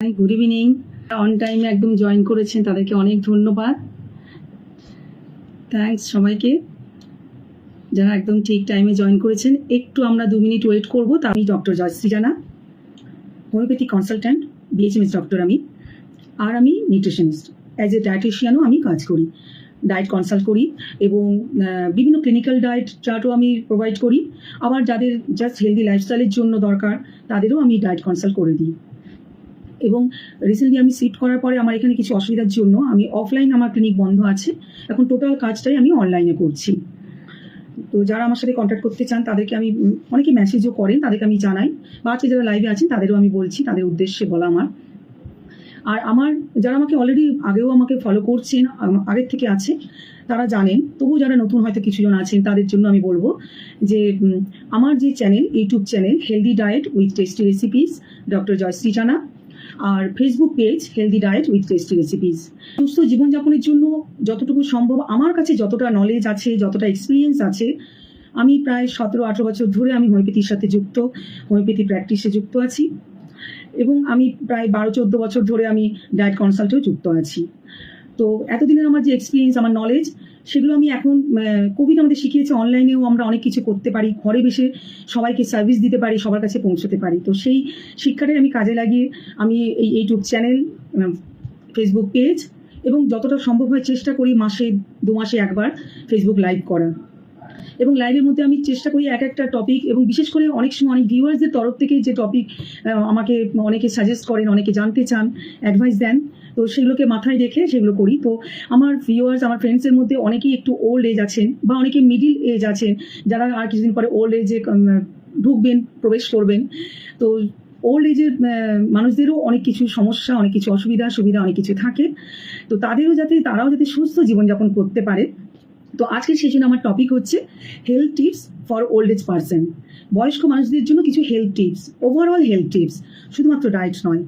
Good evening. On টাইমে একদম join করেছেন, তাদেরকে অনেক ধন্যবাদ। থ্যাঙ্কস সবাইকে যারা একদম ঠিক টাইমে জয়েন করেছেন। একটু আমরা 2 মিনিট ওয়েট করবো। তা আমি ডক্টর জয়শ্রী জানা, হোমিওপ্যাথি কনসালট্যান্ট, বিএইচএমএস ডক্টর আমি। আর আমি নিউট্রিশনিস্ট, অ্যাজ এ ডায়েটিশিয়ানও আমি কাজ করি, ডায়েট কনসাল্ট করি এবং বিভিন্ন ক্লিনিক্যাল ডায়েট চার্টও আমি প্রোভাইড করি। আবার যাদের জাস্ট হেলদি লাইফস্টাইলের জন্য দরকার তাদেরও আমি ডায়েট কনসাল্ট করে দিই। এবং রিসেন্টলি আমি শিফট করার পরে আমার এখানে কিছু অসুবিধার জন্য আমি অফলাইন, আমার ক্লিনিক বন্ধ আছে, এখন টোটাল কাজটাই আমি অনলাইনে করছি। তো যারা আমার সাথে কন্ট্যাক্ট করতে চান তাদেরকে আমি, অনেকে মেসেজও করেন, তাদেরকে আমি জানাই, বা আজকে যারা লাইভে আছেন তাদেরও আমি বলছি, তাদের উদ্দেশ্যে বলা আমার। আর আমার যারা আমাকে অলরেডি আগেও আমাকে ফলো করছেন, আগের থেকে আছে, তারা জানেন। তবু যারা নতুন হয়তো কিছুজন আছেন তাদের জন্য আমি বলবো যে আমার যে channel, YouTube channel healthy diet with tasty recipes doctor Joyshree Jana, আর Facebook page healthy diet with tasty recipes. সুস্থ জীবনযাপনের জন্য যতটুকু সম্ভব আমার কাছে যতটা নলেজ আছে, যতটা এক্সপিরিয়েন্স আছে, আমি প্রায় 17-18 বছর ধরে আমি হোমিওপ্যাথির সাথে যুক্ত, হোমিওপ্যাথি প্র্যাকটিসে যুক্ত আছি এবং আমি প্রায় 12-14 বছর ধরে আমি ডায়েট কনসাল্টেও যুক্ত আছি। তো এতদিনের আমার যে এক্সপিরিয়েন্স, আমার নলেজ, সেগুলো আমি এখন কোভিড আমাদের শিখিয়েছে অনলাইনেও আমরা অনেক কিছু করতে পারি, ঘরে বসে সবাইকে সার্ভিস দিতে পারি, সবার কাছে পৌঁছতে পারি। তো সেই শিক্ষাটাই আমি কাজে লাগিয়ে আমি এই ইউটিউব চ্যানেল, ফেসবুক পেজ এবং যতটা সম্ভব হয় চেষ্টা করি মাসে 2 মাসে একবার ফেসবুক লাইভ করা। এবং লাইভের মধ্যে আমি চেষ্টা করি এক একটা টপিক, এবং বিশেষ করে অনেক সময় অনেক ভিউয়ার্সদের তরফ থেকে যে টপিক আমাকে অনেকে সাজেস্ট করেন, অনেকে জানতে চান, অ্যাডভাইস দেন, তো সেগুলোকে মাথায় রেখে সেগুলো করি। তো আমার ভিউয়ার্স, আমার ফ্রেন্ডসের মধ্যে অনেকেই একটু ওল্ড এজ আছেন বা অনেকে মিডিল এজ আছেন, যারা আর কিছুদিন পরে ওল্ড এজে ঢুকবেন, প্রবেশ করবেন। তো ওল্ড এজের মানুষদেরও অনেক কিছু সমস্যা, অনেক কিছু অসুবিধা সুবিধা অনেক কিছু থাকে। তো তারাও যাতে সুস্থ জীবনযাপন করতে পারে। তো আজকের সেশনে আমার টপিক হচ্ছে health tips for old age person. বয়স্ক মানুষদের জন্য কিছু health tips, overall health tips, শুধুমাত্র ডায়েট নয়।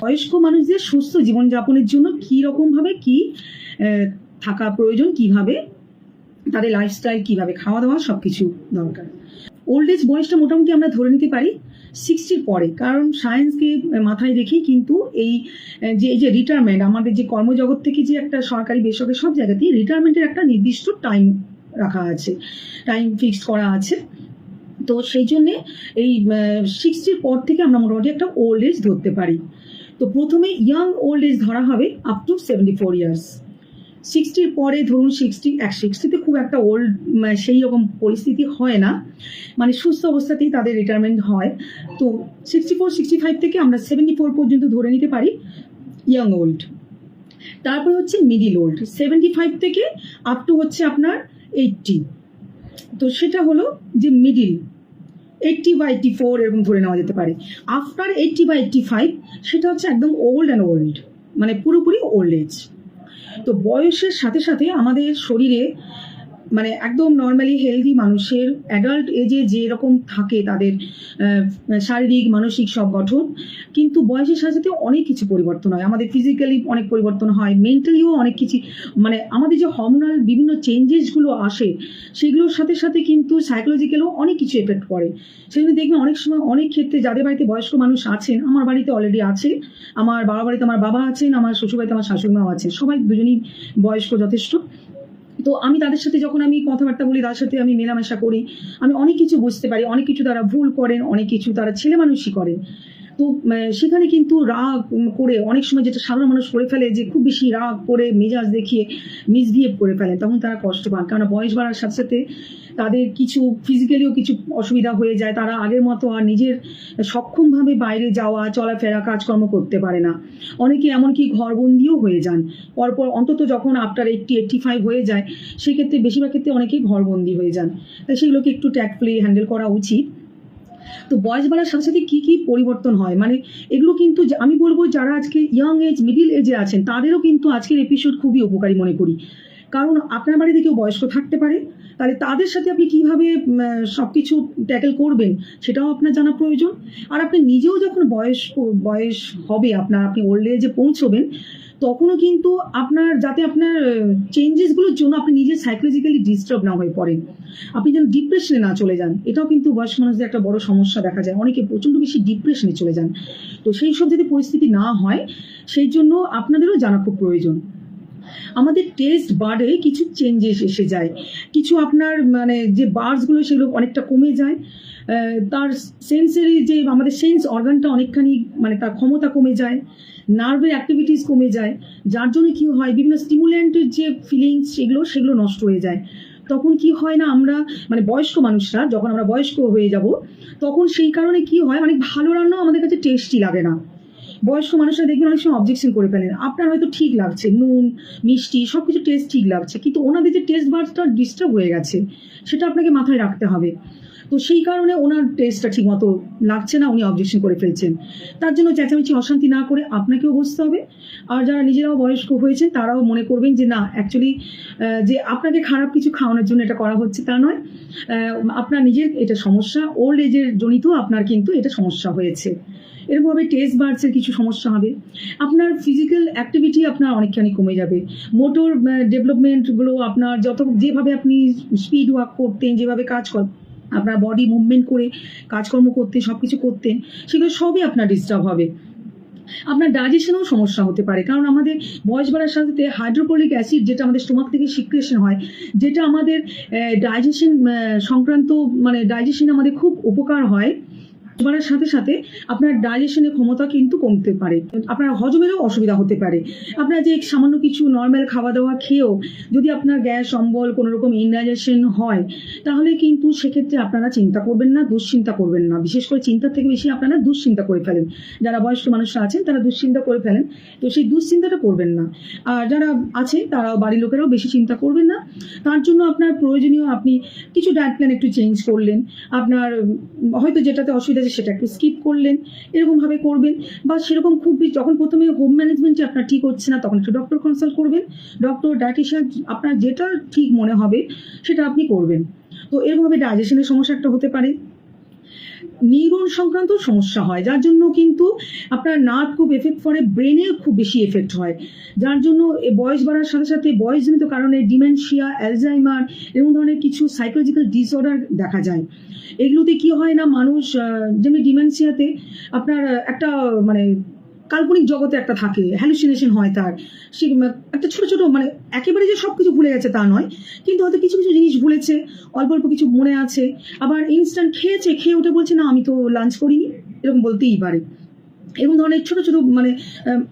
বয়স্ক মানুষদের সুস্থ জীবনযাপনের জন্য কী রকমভাবে কী থাকা প্রয়োজন, কিভাবে তাদের লাইফস্টাইল, কিভাবে খাওয়া দাওয়া, সব কিছু দরকার। ওল্ড এজ বয়সটা মোটামুটি আমরা ধরে নিতে পারি 60-র পরে, কারণ সায়েন্সকে মাথায় রেখেই কিন্তু এই যে রিটায়ারমেন্ট, আমাদের যে কর্মজগৎ থেকে যে একটা সরকারি বেসরকারি সব জায়গাতেই রিটায়ারমেন্টের একটা নির্দিষ্ট টাইম রাখা আছে, টাইম ফিক্সড করা আছে। তো সেই জন্যে এই 60-র পর থেকে আমরা মোটামুটি একটা ওল্ড এজ ধরতে পারি। তো প্রথমে ইয়াং ওল্ড এজ ধরা হবে আপ টু 74 ইয়ার্স। 60-র পরে ধরুন 60তে খুব একটা ওল্ড সেই রকম পরিস্থিতি হয় না, মানে সুস্থ অবস্থাতেই তাদের রিটায়ারমেন্ট হয়। তো 64-65 থেকে আমরা 74 পর্যন্ত ধরে নিতে পারি ইয়াং ওল্ড। তারপরে হচ্ছে মিডিল ওল্ড, 75 থেকে আপ টু হচ্ছে আপনার 80। তো সেটা হলো যে মিডিল, 80 বা 84 এরকম ধরে নেওয়া যেতে পারে। আফটার 80 বা 85 সেটা হচ্ছে একদম ওল্ড অ্যান্ড ওল্ড, মানে পুরোপুরি ওল্ড এজ। তো বয়সের সাথে সাথে আমাদের শরীরে, মানে একদম নর্মালি হেলদি মানুষের অ্যাডাল্ট এজে যেরকম থাকে তাদের শারীরিক মানসিক সব গঠন, কিন্তু বয়সের সাথে সাথে অনেক কিছু পরিবর্তন হয়, আমাদের ফিজিক্যালি অনেক পরিবর্তন হয়, মেন্টালিও অনেক কিছু, মানে আমাদের যে হরমোনাল বিভিন্ন চেঞ্জেসগুলো আসে সেগুলোর সাথে সাথে কিন্তু সাইকোলজিক্যালও অনেক কিছু এফেক্ট পড়ে। সেই জন্য দেখবেন অনেক সময় অনেক ক্ষেত্রে যাদের বাড়িতে বয়স্ক মানুষ আছেন, আমার বাড়িতে অলরেডি আছে, আমার বাবার বাড়িতে আমার বাবা আছেন, আমার শ্বশুরবাড়িতে আমার শাশুড়িমাও আছেন, সবাই দুজনই বয়স্ক যথেষ্ট। তো আমি তাদের সাথে যখন আমি কথাবার্তা বলি, তাদের সাথে আমি মেলামেশা করি, আমি অনেক কিছু বুঝতে পারি, অনেক কিছু তারা ভুল করেন, অনেক কিছু তারা ছেলে মানুষই করেন। তো সেখানে কিন্তু রাগ করে অনেক সময় যেটা সাধারণ মানুষ করে ফেলে, যে খুব বেশি রাগ করে মেজাজ দেখিয়ে মিসবিহেভ করে ফেলে, তখন তারা কষ্ট পান, কারণ বয়স বাড়ার সাথে সাথে তাদের কিছু ফিজিক্যালিও কিছু অসুবিধা হয়ে যায়, তারা আগের মতো আর নিজের সক্ষমভাবে বাইরে যাওয়া চলাফেরা কাজকর্ম করতে পারে না। অনেকে এমনকি ঘরবন্দিও হয়ে যান পরপর, অন্তত যখন আফটার 80-85 হয়ে যায়, সেক্ষেত্রে বেশিরভাগ ক্ষেত্রে অনেকেই ঘরবন্দি হয়ে যান। তাই সেগুলোকে একটু ট্যাক্টফুলি হ্যান্ডেল করা উচিত। তো বয়স বাড়ার সাথে সাথে কী কী পরিবর্তন হয়, মানে এগুলো কিন্তু আমি বলবো যারা আজকে ইয়াং এজ মিডিল এজে আছেন তাদেরও কিন্তু আজকের এপিসোড খুবই উপকারী মনে করি। কারণ আপনার বাড়িতে কেউ বয়স্ক থাকতে পারে, তাহলে তাদের সাথে আপনি কিভাবে সব কিছু ট্যাকেল করবেন সেটাও আপনার জানা প্রয়োজন। আর আপনি নিজেও যখন বয়স হবে আপনার, আপনি ওল্ড এজে পৌঁছবেন, তখনও কিন্তু আপনার যাতে আপনার চেঞ্জেসগুলোর জন্য আপনি নিজে সাইকোলজিক্যালি ডিস্টার্ব না হয়ে পড়েন, আপনি যেন ডিপ্রেশনে না চলে যান। এটাও কিন্তু বয়স্ক মানুষদের একটা বড় সমস্যা দেখা যায়, অনেকে প্রচণ্ড বেশি ডিপ্রেশনে চলে যান। তো সেই সব যদি পরিস্থিতি না হয়, সেই জন্য আপনাদেরও জানা খুব প্রয়োজন। আমাদের টেস্ট বার্ডে কিছু চেঞ্জেস এসে যায়, কিছু আপনার মানে যে বার্ডসগুলো সেগুলো অনেকটা কমে যায়, তার সেন্সারি যে আমাদের সেন্স অর্গানটা অনেকখানি মানে তার ক্ষমতা কমে যায়, নার্ভের অ্যাক্টিভিটিস কমে যায়, যার জন্য কি হয় বিভিন্ন স্টিমুল্যান্টের যে ফিলিংস সেগুলো নষ্ট হয়ে যায়। তখন কি হয় না, আমরা মানে বয়স্ক মানুষরা যখন আমরা বয়স্ক হয়ে যাব, তখন সেই কারণে কি হয়, অনেক ভালো রান্নাও আমাদের কাছে টেস্টি লাগে না। বয়স্ক মানুষরা দেখবেন অনেক সময় অবজেকশন করে ফেলেন, আপনার হয়তো ঠিক লাগছে, নুন মিষ্টি সব কিছু টেস্ট ঠিক লাগছে, কিন্তু ওনাদের যে টেস্ট বাডসটা ডিস্টার্ব হয়ে গেছে, সেটা আপনাকে মাথায় রাখতে হবে। তো সেই কারণে ওনার টেস্টটা ঠিক মতো লাগছে না, উনি অবজেকশন করে ফেলছেন। তার জন্য চেঁচামেচি অশান্তি না করে আপনাকেও বসতে হবে। আর যারা নিজেরাও বয়স্ক হয়েছেন তারাও মনে করবেন যে না, অ্যাকচুয়ালি যে আপনাকে খারাপ কিছু খাওয়ানোর জন্য এটা করা হচ্ছে তা নয়, আপনার নিজের এটা সমস্যা, ওল্ড এজের জনিত আপনার কিন্তু এটা সমস্যা হয়েছে। এরকমভাবে টেস্ট বার্ডসের কিছু সমস্যা হবে, আপনার ফিজিক্যাল অ্যাক্টিভিটি আপনার অনেকখানি কমে যাবে, মোটর ডেভেলপমেন্টগুলো আপনার যেভাবে আপনি স্পিড ওয়ার্ক করতেন, যেভাবে আপনার বডি মুভমেন্ট করে কাজকর্ম করতেন, সব কিছু করতেন, সেগুলো সবই আপনার ডিস্টার্ব হবে। আপনার ডাইজেশনেও সমস্যা হতে পারে, কারণ আমাদের বয়স বাড়ার সাথে সাথে হাইড্রোক্লোরিক অ্যাসিড যেটা আমাদের স্টোমাক থেকে সিক্রেশন হয়, যেটা আমাদের ডাইজেশন সংক্রান্ত মানে ডাইজেশনে আমাদের খুব উপকার হয়, বাড়ার সাথে সাথে আপনার ডাইজেশনের ক্ষমতা কিন্তু কমতে পারে, আপনার হজমেরও অসুবিধা হতে পারে। আপনার যে সামান্য কিছু নর্মাল খাওয়া দাওয়া খেয়েও যদি আপনার গ্যাস অম্বল কোনো রকম ইনডাইজেশন হয়, তাহলে কিন্তু সেক্ষেত্রে আপনারা চিন্তা করবেন না, দুশ্চিন্তা করবেন না। বিশেষ করে চিন্তার থেকে বেশি আপনারা দুশ্চিন্তা করে ফেলেন, যারা বয়স্ক মানুষরা আছেন তারা দুশ্চিন্তা করে ফেলেন, তো সেই দুশ্চিন্তাটা করবেন না। আর যারা আছে তারাও বাড়ির লোকেরাও বেশি চিন্তা করবেন না। তার জন্য আপনার প্রয়োজনীয় আপনি কিছু ডায়েট প্ল্যান একটু চেঞ্জ করলেন, আপনার হয়তো যেটাতে অসুবিধা সেটা একটু স্কিপ করলেন, এরকমভাবে করবেন। বা সেরকম খুব যখন প্রথমে হোম ম্যানেজমেন্টে আপনার ঠিক হচ্ছে না, তখন একটু ডক্টর কনসাল্ট করবেন, ডক্টর ডায়েটিশিয়ান, আপনার যেটা ঠিক মনে হবে সেটা আপনি করবেন। তো এরকমভাবে ডাইজেশনের সমস্যা একটা হতে পারে, নিউরন সংক্রান্ত সমস্যা হয়, যার জন্য কিন্তু আপনার নার্ভ খুব এফেক্ট করে, ব্রেনে খুব বেশি এফেক্ট হয়, যার জন্য বয়স বাড়ার সাথে সাথে বয়সজনিত কারণে ডিমেনশিয়া, অ্যালজাইমার এরকম ধরনের কিছু সাইকোলজিক্যাল ডিসঅর্ডার দেখা যায়। এগুলোতে কি হয় না, মানুষ যেমনি ডিমেনশিয়াতে আপনার একটা মানে কাল্পনিক জগতে একটা থাকে, হ্যালুসিনেশন হয় তার, সে একটা ছোট ছোট মানে একেবারে যে সব কিছু ভুলে গেছে তা নয়, কিন্তু হয়তো কিছু কিছু জিনিস ভুলেছে, অল্প অল্প কিছু মনে আছে। আবার ইনস্ট্যান্ট খেয়ে উঠে বলছে না আমি তো লাঞ্চ করিনি, এরকম বলতেই পারে। এরকম ধরনের ছোট ছোট মানে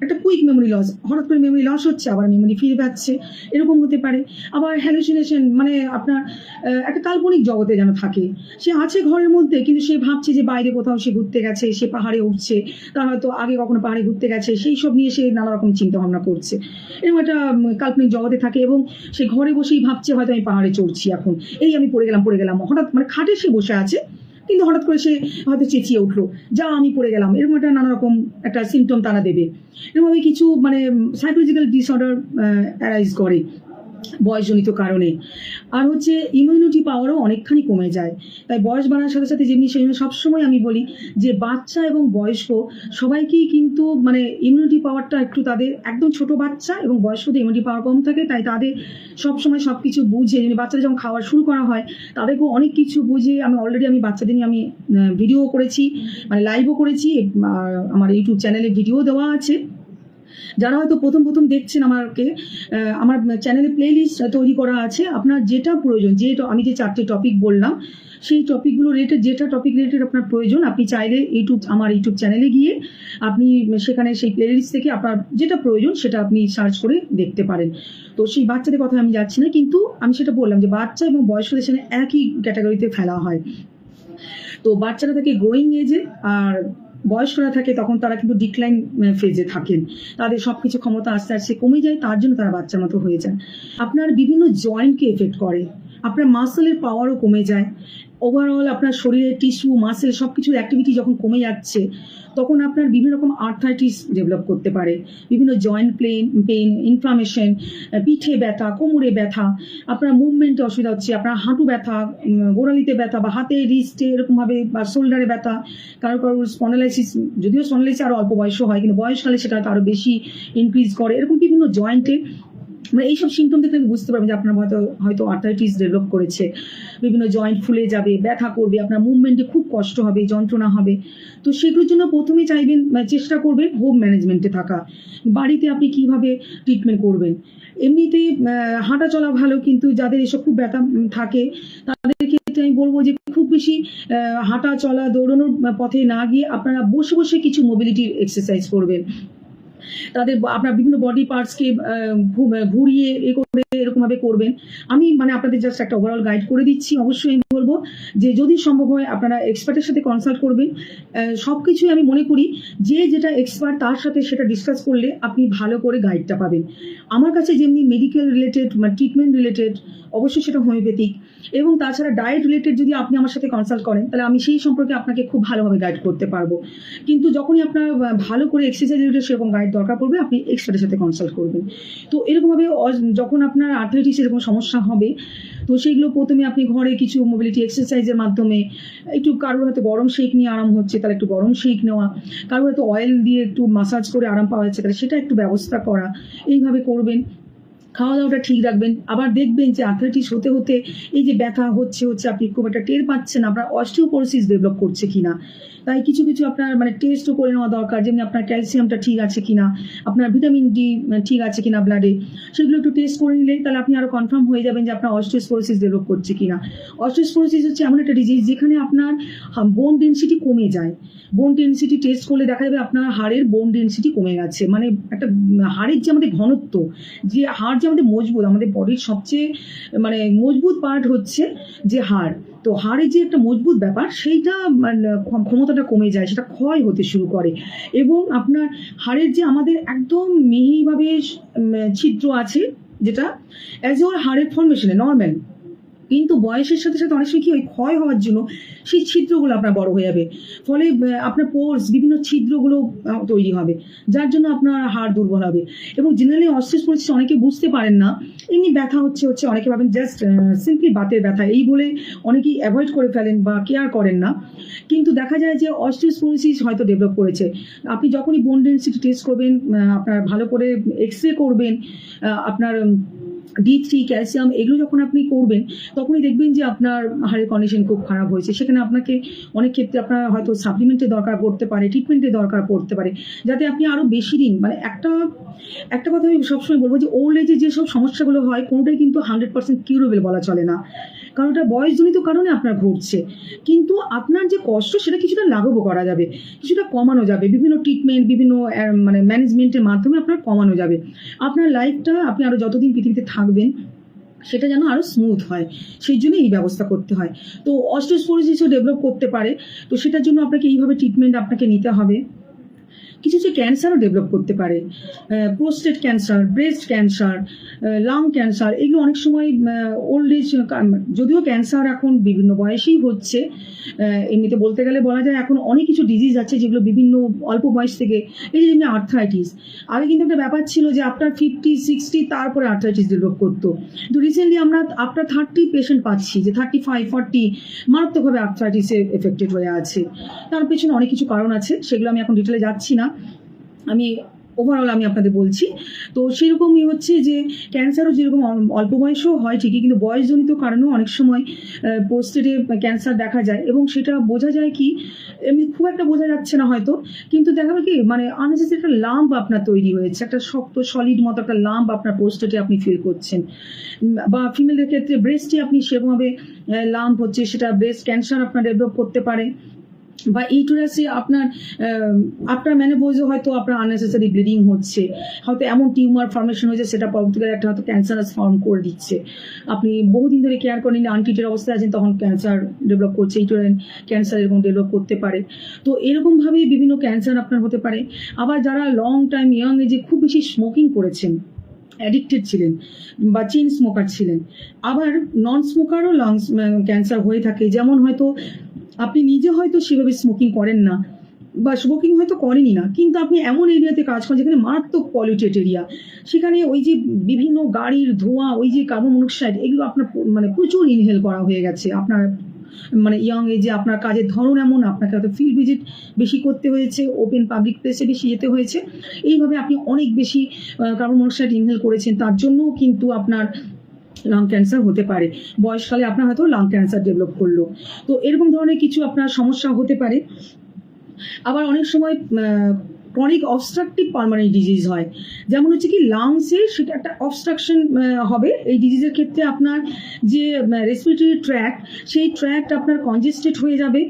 একটা কুইক মেমোরি লস, হঠাৎ করে মেমোরি লস হচ্ছে, আবার মেমোরি ফিরে পাচ্ছে, এরকম হতে পারে। আবার হ্যালুসিনেশন মানে আপনার একটা কাল্পনিক জগতে যেন থাকে, সে আছে ঘরের মধ্যে কিন্তু সে ভাবছে যে বাইরে কোথাও সে ঘুরতে গেছে, সে পাহাড়ে উঠছে, তার হয়তো আগে কখনো পাহাড়ে ঘুরতে গেছে, সেই সব নিয়ে সে নানা রকম চিন্তা ভাবনা করছে, এরকম একটা কাল্পনিক জগতে থাকে, এবং সে ঘরে বসেই ভাবছে হয়তো আমি পাহাড়ে চড়ছি, এখন এই আমি পড়ে গেলাম, হঠাৎ মানে খাটে সে বসে আছে কিন্তু হঠাৎ করে সে হয়তো চেঁচিয়ে উঠলো, যা আমি পড়ে গেলাম, এরকম একটা নানা রকম একটা সিমটম তারা দেবে। এরকমভাবে কিছু মানে সাইকোলজিক্যাল ডিসঅর্ডার অ্যারাইজ করে বয়সজনিত কারণে। আর হচ্ছে ইমিউনিটি পাওয়ারও অনেকখানি কমে যায়। তাই বয়স বাড়ার সাথে সাথে যেমনি সেই জন্য সবসময় আমি বলি যে বাচ্চা এবং বয়স্ক সবাইকেই কিন্তু মানে ইমিউনিটি পাওয়ারটা একটু তাদের, একদম ছোট বাচ্চা এবং বয়স্কদের ইমিউনিটি পাওয়ার কম থাকে, তাই তাদের সবসময় সব কিছু বুঝে, বাচ্চাদের যখন খাওয়া শুরু করা হয় তাদেরকেও অনেক কিছু বুঝে, আমি বাচ্চাদের নিয়ে আমি ভিডিও করেছি, মানে লাইভও করেছি, আমার ইউটিউব চ্যানেলে ভিডিও দেওয়া আছে। যারা হয়তো প্রথম দেখছেন আমাকে, আমার চ্যানেলে প্লেলিস্ট তৈরি করা আছে, আপনার যেটা প্রয়োজন, আমি যে 4টে টপিক বললাম সেই টপিকগুলো রিলেটেড, যেটা টপিক রিলেটেড আপনার প্রয়োজন, আপনি চাইলে আমার ইউটিউব চ্যানেলে গিয়ে আপনি সেখানে সেই প্লেলিস্ট থেকে আপনার যেটা প্রয়োজন সেটা আপনি সার্চ করে দেখতে পারেন। তো সেই বাচ্চাদের কথা আমি যাচ্ছি না, কিন্তু আমি সেটা বললাম যে বাচ্চা এবং বয়স্কদের সাথে একই ক্যাটাগরিতে ফেলা হয়। তো বাচ্চারা থাকে গ্রোয়িং এজে, আর বয়স্করা থাকে তখন তারা কিন্তু ডিক্লাইন ফেজে থাকেন, তাদের সবকিছু ক্ষমতা আস্তে আস্তে কমে যায়, তার জন্য তারা বাচ্চার মতো হয়ে যায়। আপনার বিভিন্ন জয়েন্টকে এফেক্ট করে, আপনার মাসেলের পাওয়ারও কমে যায়, ওভারঅল আপনার শরীরের টিস্যু মাসেল সব কিছুর অ্যাক্টিভিটি যখন কমে যাচ্ছে, তখন আপনার বিভিন্ন রকম আর্থাইটিস ডেভেলপ করতে পারে, বিভিন্ন জয়েন্ট পেন, ইনফ্লামেশন, পিঠে ব্যথা, কোমরে ব্যথা, আপনার মুভমেন্টে অসুবিধা হচ্ছে, আপনার হাঁটু ব্যথা, গোড়ালিতে ব্যথা, বা হাতে রিস্টে এরকমভাবে, বা শোল্ডারে ব্যথা, কারোর স্পন্ডালাইসিস, যদিও স্পন্ডালাইসিস আরও অল্প বয়সও হয়, কিন্তু বয়সকালে সেটা আরও বেশি ইনক্রিজ করে, এরকম বিভিন্ন জয়েন্টে মানে এইসব সিমটম দেখলে আপনি বুঝতে পারবেন যে আপনার হয়তো আর্থাইটিস ডেভেলপ করেছে। বিভিন্ন জয়েন্ট ফুলে যাবে, ব্যথা করবে, আপনার মুভমেন্টে খুব কষ্ট হবে, যন্ত্রণা হবে। তো সেগুলোর জন্য প্রথমে চাইবেন, চেষ্টা করবেন হোম ম্যানেজমেন্টে থাকা। বাড়িতে আপনি কিভাবে ট্রিটমেন্ট করবেন। এমনিতে হাঁটা চলা ভালো, কিন্তু যাদের এসব খুব ব্যথা থাকে তাদের ক্ষেত্রে আমি বলবো যে খুব বেশি হাঁটা চলা দৌড়ানোর পথে না গিয়ে আপনারা বসে বসে কিছু মোবিলিটি এক্সারসাইজ করবেন। তাদের আপনার বিভিন্ন বডি পার্টসকে ঘুরিয়ে করে এরকমভাবে করবেন। আমি মানে আপনাদের জাস্ট একটা ওভারঅল গাইড করে দিচ্ছি। অবশ্যই আমি বলবো যে যদি সম্ভব হয় আপনারা এক্সপার্টের সাথে কনসাল্ট করবেন। সব কিছুই আমি মনে করি যে যেটা এক্সপার্ট তার সাথে সেটা ডিসকাস করলে আপনি ভালো করে গাইডটা পাবেন। আমার কাছে যেমনি মেডিকেল রিলেটেড মানে ট্রিটমেন্ট রিলেটেড, অবশ্যই সেটা হোমিওপ্যাথিক, এবং তাছাড়া ডায়েট রিলেটেড যদি আপনি আমার সাথে কনসাল্ট করেন তাহলে আমি সেই সম্পর্কে আপনাকে খুব ভালোভাবে গাইড করতে পারবো। কিন্তু যখনই আপনার ভালো করে এক্সারসাইজ রিলেটেড সেরকম গাইড দরকার পড়বে, আপনি এক্সপার্টের সাথে কনসাল্ট করবেন। তো এরকমভাবে যখন আপনার আর্থারাইটিস এরকম সমস্যা হবে, তো সেইগুলো প্রথমে আপনি ঘরে কিছু মোবিলিটি এক্সারসাইজের মাধ্যমে, একটু কারোর হয়তো গরম শেক নিয়ে আরাম হচ্ছে তাহলে একটু গরম শেক নেওয়া, কারোর হয়তো অয়েল দিয়ে একটু মাসাজ করে আরাম পাওয়া যাচ্ছে তাহলে সেটা একটু ব্যবস্থা করা, এইভাবে করবেন। খাওয়া দাওয়াটা ঠিক রাখবেন। আবার দেখবেন যে আর্থারাইটিস হতে হতে এই যে ব্যথা হচ্ছে আপনি খুব একটা টের পাচ্ছেন, আপনার অস্টিওপোরোসিস ডেভেলপ করছে কিনা। তাই কিছু কিছু আপনার মানে টেস্টও করে নেওয়া দরকার, যেমনি আপনার ক্যালসিয়ামটা ঠিক আছে কিনা, আপনার ভিটামিন ডি ঠিক আছে কিনা ব্লাডে, সেগুলো একটু টেস্ট করে নিলে তাহলে আপনি আরও কনফার্ম হয়ে যাবেন যে আপনার অস্টিওপোরোসিস ডেভেলপ করছে কিনা। অস্টিওপোরোসিস হচ্ছে এমন একটা ডিজিজ যেখানে আপনার বোন ডেনসিটি কমে যায়। বোন ডেনসিটি টেস্ট করলে দেখা যাবে আপনার হাড়ের বোন ডেনসিটি কমে গেছে। মানে একটা হাড়ের যে আমাদের ঘনত্ব, যে হাড় যে আমাদের মজবুত, আমাদের বডির সবচেয়ে মানে মজবুত পার্ট হচ্ছে যে হাড়। তো হাড়ের যে একটা মজবুত ব্যাপার সেইটা ক্ষমতাটা কমে যায়, সেটা ক্ষয় হতে শুরু করে। এবং আপনার হাড়ের যে আমাদের একদম মিহিভাবে ছিদ্র আছে, যেটা অ্যাজ ওর হাড়ের ফর্মেশনে নর্মাল, কিন্তু বয়সের সাথে সাথে অনেক সময় কি ওই ক্ষয় হওয়ার জন্য সেই ছিদ্রগুলো আপনার বড় হয়ে যাবে, ফলে আপনার পোর্স বিভিন্ন ছিদ্রগুলো তৈরি হবে, যার জন্য আপনার হাড় দুর্বল হবে। এবং জেনারেলি অস্টিওপোরোসিস অনেকে বুঝতে পারেন না, এমনি ব্যথা হচ্ছে অনেকে ভাবেন জাস্ট সিম্পলি বাতের ব্যথা, এই বলে অনেকেই অ্যাভয়েড করে ফেলেন বা কেয়ার করেন না। কিন্তু দেখা যায় যে অস্টিওপোরোসিস হয়তো ডেভেলপ করেছে। আপনি যখনই বোন ডেনসিটি টেস্ট করবেন, আপনার ভালো করে এক্স-রে করবেন, আপনার D3 ক্যালসিয়াম এগুলো যখন আপনি করবেন, তখনই দেখবেন যে আপনার হাড়ের কন্ডিশন খুব খারাপ হয়েছে। সেখানে আপনাকে অনেক ক্ষেত্রে আপনার হয়তো সাপ্লিমেন্টের দরকার পড়তে পারে, ট্রিটমেন্টের দরকার পড়তে পারে, যাতে আপনি আরও বেশি দিন মানে একটা কথা আমি সবসময় বলবো যে ওল্ড এজে যেসব সমস্যাগুলো হয় কোনোটাই কিন্তু 100% কিউরেবল বলা চলে না, কারণ ওটা বয়সজনিত কারণে আপনার ঘটছে। কিন্তু আপনার যে কষ্ট সেটা কিছুটা লাঘবও করা যাবে, কিছুটা কমানো যাবে, বিভিন্ন ট্রিটমেন্ট, বিভিন্ন মানে ম্যানেজমেন্টের মাধ্যমে আপনার কমানো যাবে। আপনার লাইফটা আপনি আরও যতদিন পৃথিবীতে থাকবেন সেটা যেন আরও স্মুথ হয়, সেই জন্য এই ব্যবস্থা করতে হয়। তো অস্টিওপোরোসিসও ডেভেলপ করতে পারে, তো সেটার জন্য আপনাকে এইভাবে ট্রিটমেন্ট আপনাকে নিতে হবে। কিছু কিছু ক্যান্সারও ডেভেলপ করতে পারে, prostate cancer, breast cancer, lung cancer, এগুলো অনেক সময় ওল্ড এজ, যদিও ক্যান্সার এখন বিভিন্ন বয়সেই হচ্ছে। এমনিতে বলতে গেলে বলা যায় এখন অনেক কিছু ডিজিজ আছে যেগুলো বিভিন্ন অল্প বয়স থেকে, এই যে যেমনি আর্থ্রাইটিস, আগে কিন্তু একটা ব্যাপার ছিল যে আপনার 50-60 তারপরে আর্থ্রাইটিস ডেভেলপ করতো, কিন্তু রিসেন্টলি আমরা আফটার 30 পেশেন্ট পাচ্ছি যে 35-40 মারাত্মকভাবে আর্থ্রাইটিসে এফেক্টেড হয়ে আছে। তার পেছনে অনেক কিছু কারণ আছে, সেগুলো আমি এখন ডিটেলে যাচ্ছি না, আমি ওভারঅল আমি আপনাদের বলছি। তো সেরকমই হচ্ছে যে ক্যান্সারও যেরকম অল্প বয়সেও হয় ঠিকই, কিন্তু বয়সজনিত কারণেও অনেক সময় প্রোস্টেটে ক্যান্সার দেখা যায়, এবং সেটা বোঝা যায় কি এমনি খুব একটা বোঝা যাচ্ছে না হয়তো, কিন্তু দেখা যায় কি মানে আননেসেসারি একটা লাম্প আপনার তৈরি হয়েছে, একটা শক্ত সলিড মতো একটা লাম্প আপনার প্রোস্টেটে আপনি ফিল করছেন। বা ফিমেলদের ক্ষেত্রে ব্রেস্টে আপনি সেরকমভাবে লাম্প হচ্ছে, সেটা ব্রেস্ট ক্যান্সার আপনার ডেভেলপ করতে পারে। বা ইউটেরাসে আপনার মেনোপজে হয়তো আপনার আননেসেসারি ব্লিডিং হচ্ছে, হয়তো এমন টিউমার ফর্মেশন হয়েছে সেটা পরবর্তীকালে একটা হয়তো ক্যান্সারাস ফর্ম করে দিচ্ছে। আপনি বহুদিন ধরে কেয়ার করেন, আনট্রিটেড অবস্থায় আছেন, তখন ক্যান্সার ডেভেলপ করছে, ইউটেরাইন ক্যান্সার এরকম ডেভেলপ করতে পারে। তো এরকমভাবেই বিভিন্ন ক্যান্সার আপনার হতে পারে। আবার যারা লং টাইম ইয়াং এজে খুব বেশি স্মোকিং করেছেন, অ্যাডিক্টেড ছিলেন বা চেইন স্মোকার ছিলেন। আবার নন স্মোকারও লাংস ক্যান্সার হয়ে থাকে, যেমন হয়তো আপনি নিজে হয়তো সেভাবে স্মোকিং করেন না বা স্মোকিং হয়তো করেনই না, কিন্তু আপনি এমন এরিয়াতে কাজ করেন যেখানে মারাত্মক পলিউটেড এরিয়া, সেখানে ওই যে বিভিন্ন গাড়ির ধোঁয়া, ওই যে কার্বন মনোক্সাইড, এগুলো আপনার মানে প্রচুর ইনহেল করা হয়ে গেছে আপনার মানে ইয়ং এজে। আপনার কাজের ধরন এমন, আপনাকে হয়তো ফিল্ড ভিজিট বেশি করতে হয়েছে, ওপেন পাবলিক প্লেসে বেশি যেতে হয়েছে, এইভাবে আপনি অনেক বেশি কার্বন মনোক্সাইড ইনহেল করেছেন, তার জন্যও কিন্তু আপনার লাং ক্যান্সার হতে পারে। বয়সকালে আপনার হয়তো লাং ক্যান্সার ডেভেলপ করলো। তো এরকম ধরনের কিছু আপনার সমস্যা হতে পারে। আবার অনেক সময় ক্রনিক অবস্ট্রাকটিভ পালমোনারি ডিজিজ হয়, যেমন হচ্ছে কি লাংসে সেটা একটা অবস্ট্রাকশন হবে। এই ডিজিজের ক্ষেত্রে আপনার যে রেসপিরেটরি ট্র্যাক্ট, সেই ট্র্যাক্ট আপনার কনজেস্টেড হয়ে যাবে।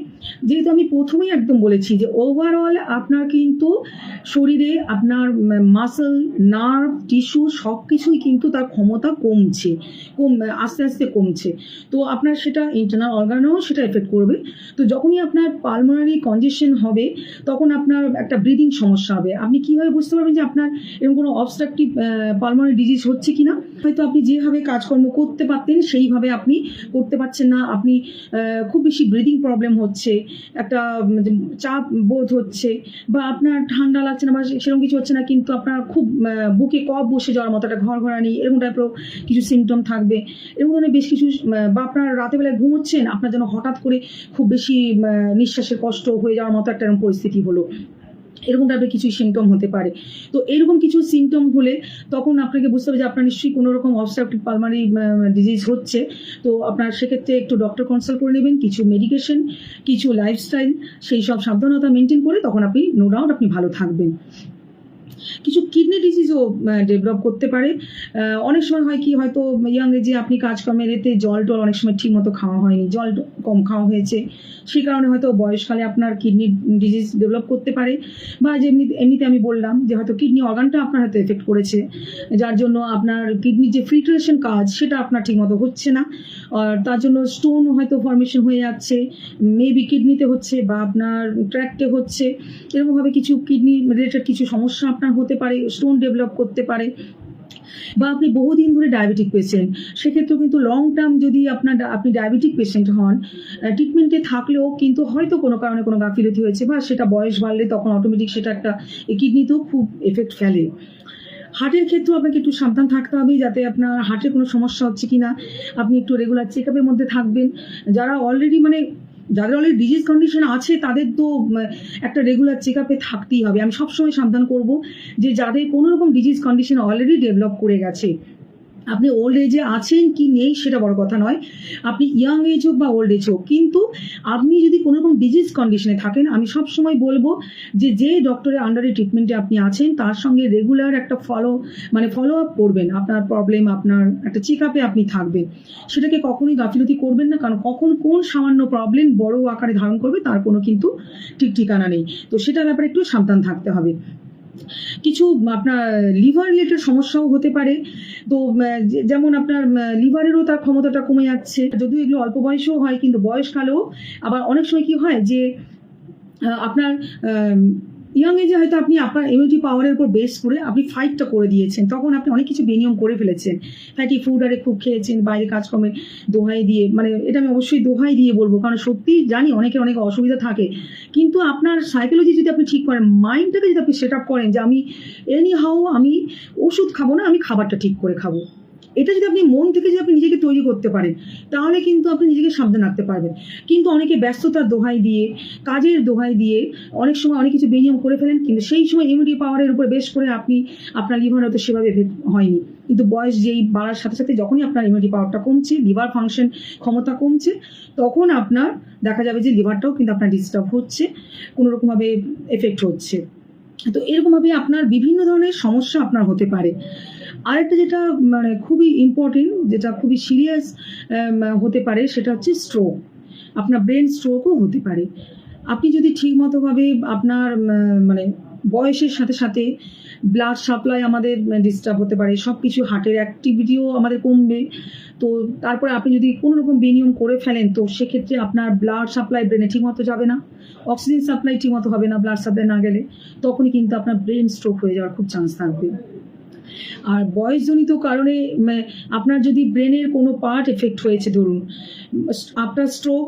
যেহেতু আমি প্রথমেই একদম বলেছি যে ওভারঅল আপনার কিন্তু শরীরে আপনার মাসল, নার্ভ, টিস্যু সব কিছুই কিন্তু তার ক্ষমতা কমছে, আস্তে আস্তে কমছে। তো আপনার সেটা ইন্টারনাল অর্গানেও সেটা এফেক্ট করবে। তো যখনই আপনার পালমোনারি কনজেশন হবে, তখন আপনার একটা ব্রিদিং সমস্যা হবে। আপনি কিভাবে বুঝতে পারবেন যে আপনার এরকম কোনো অবস্ট্রাকটিভ পালমোনারি ডিজিজ হচ্ছে কিনা? হয়তো আপনি যেভাবে কাজকর্ম করতে পারতেন সেইভাবে আপনি করতে পারছেন না, আপনি খুব বেশি ব্রিদিং প্রবলেম হচ্ছে, একটা চাপ বোধ হচ্ছে, বা আপনার ঠান্ডা লাগছে না বা সেরকম কিছু হচ্ছে না, কিন্তু আপনার খুব বুকে কফ বসে যাওয়ার মতো একটা ঘরঘরানি, এরকম টাইপেরও কিছু সিমটম থাকবে। এরকম ধরনের বেশ কিছু, বা আপনার রাতেবেলায় ঘুমোচ্ছেন, আপনার যেন হঠাৎ করে খুব বেশি নিঃশ্বাসের কষ্ট হয়ে যাওয়ার মতো একটা এরকম পরিস্থিতি হলো, এরকম টাইপের কিছু সিমটম হতে পারে। তো এরকম কিছু সিমটম হলে তখন আপনাকে বুঝতে হবে যে আপনার নিশ্চয়ই কোনো রকম অবস্ট্রাকটিভ পালমোনারি ডিজিজ হচ্ছে। তো আপনার সেক্ষেত্রে একটু ডক্টর কনসাল্ট করে নেবেন, কিছু মেডিকেশন, কিছু লাইফস্টাইল, সেই সব সাবধানতা মেনটেন করে তখন আপনি নো ডাউট আপনি ভালো থাকবেন। কিছু কিডনি ডিজিজও ডেভেলপ করতে পারে। অনেক সময় হয় কি, হয়তো ইয়াং এজে আপনি কাজকর্মের এতে জল টল অনেক সময় ঠিক মতো খাওয়া হয়নি, জল কম খাওয়া হয়েছে, সেই কারণে হয়তো বয়সকালে আপনার কিডনি ডিজিজ ডেভেলপ করতে পারে। বা এমনিতে আমি বললাম যে হয়তো কিডনি অর্গানটা আপনার হয়তো এফেক্ট করেছে, যার জন্য আপনার কিডনির যে ফিল্ট্রেশন কাজ সেটা আপনার ঠিকমতো হচ্ছে না, আর তার জন্য স্টোন হয়তো ফর্মেশন হয়ে যাচ্ছে, মেবি কিডনিতে হচ্ছে বা আপনার ট্র্যাক্টে হচ্ছে, এরকমভাবে কিছু কিডনি রিলেটেড কিছু সমস্যা আপনার হতে পারে, স্টোন ডেভেলপ করতে পারে। বা আপনি বহুদিন ধরে ডায়াবেটিক পেশেন্ট, সেক্ষেত্রেও কিন্তু লং টার্ম যদি আপনি ডায়াবেটিক পেশেন্ট হন, ট্রিটমেন্টে থাকলেও কিন্তু হয়তো কোনো কারণে কোনো গাফিলতি হয়েছে, বা সেটা বয়স বাড়লে তখন অটোমেটিক সেটা একটা কিডনিতেও খুব এফেক্ট ফেলে। হার্টের ক্ষেত্রেও আপনাকে একটু সাবধান থাকতে হবে, যাতে আপনার হার্টের কোনো সমস্যা হচ্ছে কিনা আপনি একটু রেগুলার চেক আপের মধ্যে থাকবেন। যাদের অলরেডি ডিজিজ কন্ডিশন আছে তাদের তো একটা রেগুলার চেক আপে থাকতেই হবে। আমি সবসময় সাবধান করব যে যাদের কোনো রকম ডিজিজ কন্ডিশন অলরেডি ডেভেলপ করে গেছে, আপনি ওল্ড এজে আছেন কি নেই সেটা বড় কথা নয়, আপনি ইয়াং এজ হোক বা ওল্ড এজ হোক, কিন্তু আপনি যদি কোনো রকম ডিজিজ কন্ডিশনে থাকেন, আমি সবসময় বলবো যে ডক্টরের আন্ডারে ট্রিটমেন্টে আপনি আছেন তার সঙ্গে রেগুলার একটা ফলো আপ করবেন। আপনার প্রবলেম, আপনার একটা চেক আপে আপনি থাকবেন, সেটাকে কখনোই গাফিলতি করবেন না, কারণ কখন কোন সামান্য প্রবলেম বড় আকারে ধারণ করবে তার কোনো কিন্তু ঠিক ঠিকানা নেই। তো সেটার ব্যাপারে একটু সাবধান থাকতে হবে। কিছু আপনার লিভার রিলেটেড সমস্যাও হতে পারে। তো যেমন আপনার লিভারেরও তার ক্ষমতাটা কমে যাচ্ছে, যদিও এগুলো অল্প বয়সেও হয়, কিন্তু বয়সকালেও আবার অনেক সময় কি হয় যে আপনার ইয়াং এজে হয়তো আপনি আপনার ইমিউনিটি পাওয়ারের উপর বেস করে আপনি ফাইটটা করে দিয়েছেন, তখন আপনি অনেক কিছু বিনিয়োগ করে ফেলেছেন, ফ্যাটি ফুড আরে খুব খেয়েছেন, বাইরে কাজকর্মে দোহাই দিয়ে, মানে এটা আমি অবশ্যই দোহাই দিয়ে বলবো, কারণ সত্যি জানি অনেকের অনেক অসুবিধা থাকে, কিন্তু আপনার সাইকোলজি যদি আপনি ঠিক করেন, মাইন্ডটাকে যদি আপনি সেট আপ করেন যে আমি আমি ওষুধ খাবো না, আমি খাবারটা ঠিক করে খাবো, এটা যদি আপনি মন থেকে যদি আপনি নিজেকে তৈরি করতে পারেন, তাহলে কিন্তু আপনি নিজেকে সাবধান রাখতে পারবেন। কিন্তু অনেকে ব্যস্ততার দোহাই দিয়ে, কাজের দোহাই দিয়ে অনেক সময় অনেক কিছু বিনিয়োগ করে ফেলেন, কিন্তু সেই সময় ইমিউনিটি পাওয়ারের উপর বেশ করে আপনার লিভার হয়তো সেভাবে হয়নি, কিন্তু বয়স যেই বাড়ার সাথে সাথে যখনই আপনার ইমিউনিটি পাওয়ারটা কমছে, লিভার ফাংশন ক্ষমতা কমছে, তখন আপনার দেখা যাবে যে লিভারটাও কিন্তু আপনার ডিস্টার্ব হচ্ছে, কোনো রকমভাবে এফেক্ট হচ্ছে। তো এরকমভাবে আপনার বিভিন্ন ধরনের সমস্যা আপনার হতে পারে। আরেকটা যেটা মানে খুবই ইম্পর্টেন্ট, যেটা খুবই সিরিয়াস হতে পারে, সেটা হচ্ছে স্ট্রোক। আপনার ব্রেন স্ট্রোকও হতে পারে। আপনি যদি ঠিকমতোভাবে আপনার মানে বয়সের সাথে সাথে ব্লাড সাপ্লাই আমাদের ডিস্টার্ব হতে পারে, সব কিছু হার্টের অ্যাক্টিভিটিও আমাদের কমবে। তো তারপরে আপনি যদি কোনো রকম বিনিয়োগ করে ফেলেন, তো সেক্ষেত্রে আপনার ব্লাড সাপ্লাই ব্রেনে ঠিকমতো যাবে না, অক্সিজেন সাপ্লাই ঠিকমতো হবে না, ব্লাড সাপ্লাই না গেলে তখনই কিন্তু আপনার ব্রেন স্ট্রোক হয়ে যাওয়ার খুব চান্স থাকবে। আর বয়সজনিত কারণে আপনার যদি ব্রেনের কোনো পার্ট এফেক্ট হয়েছে, ধরুন আপনার স্ট্রোক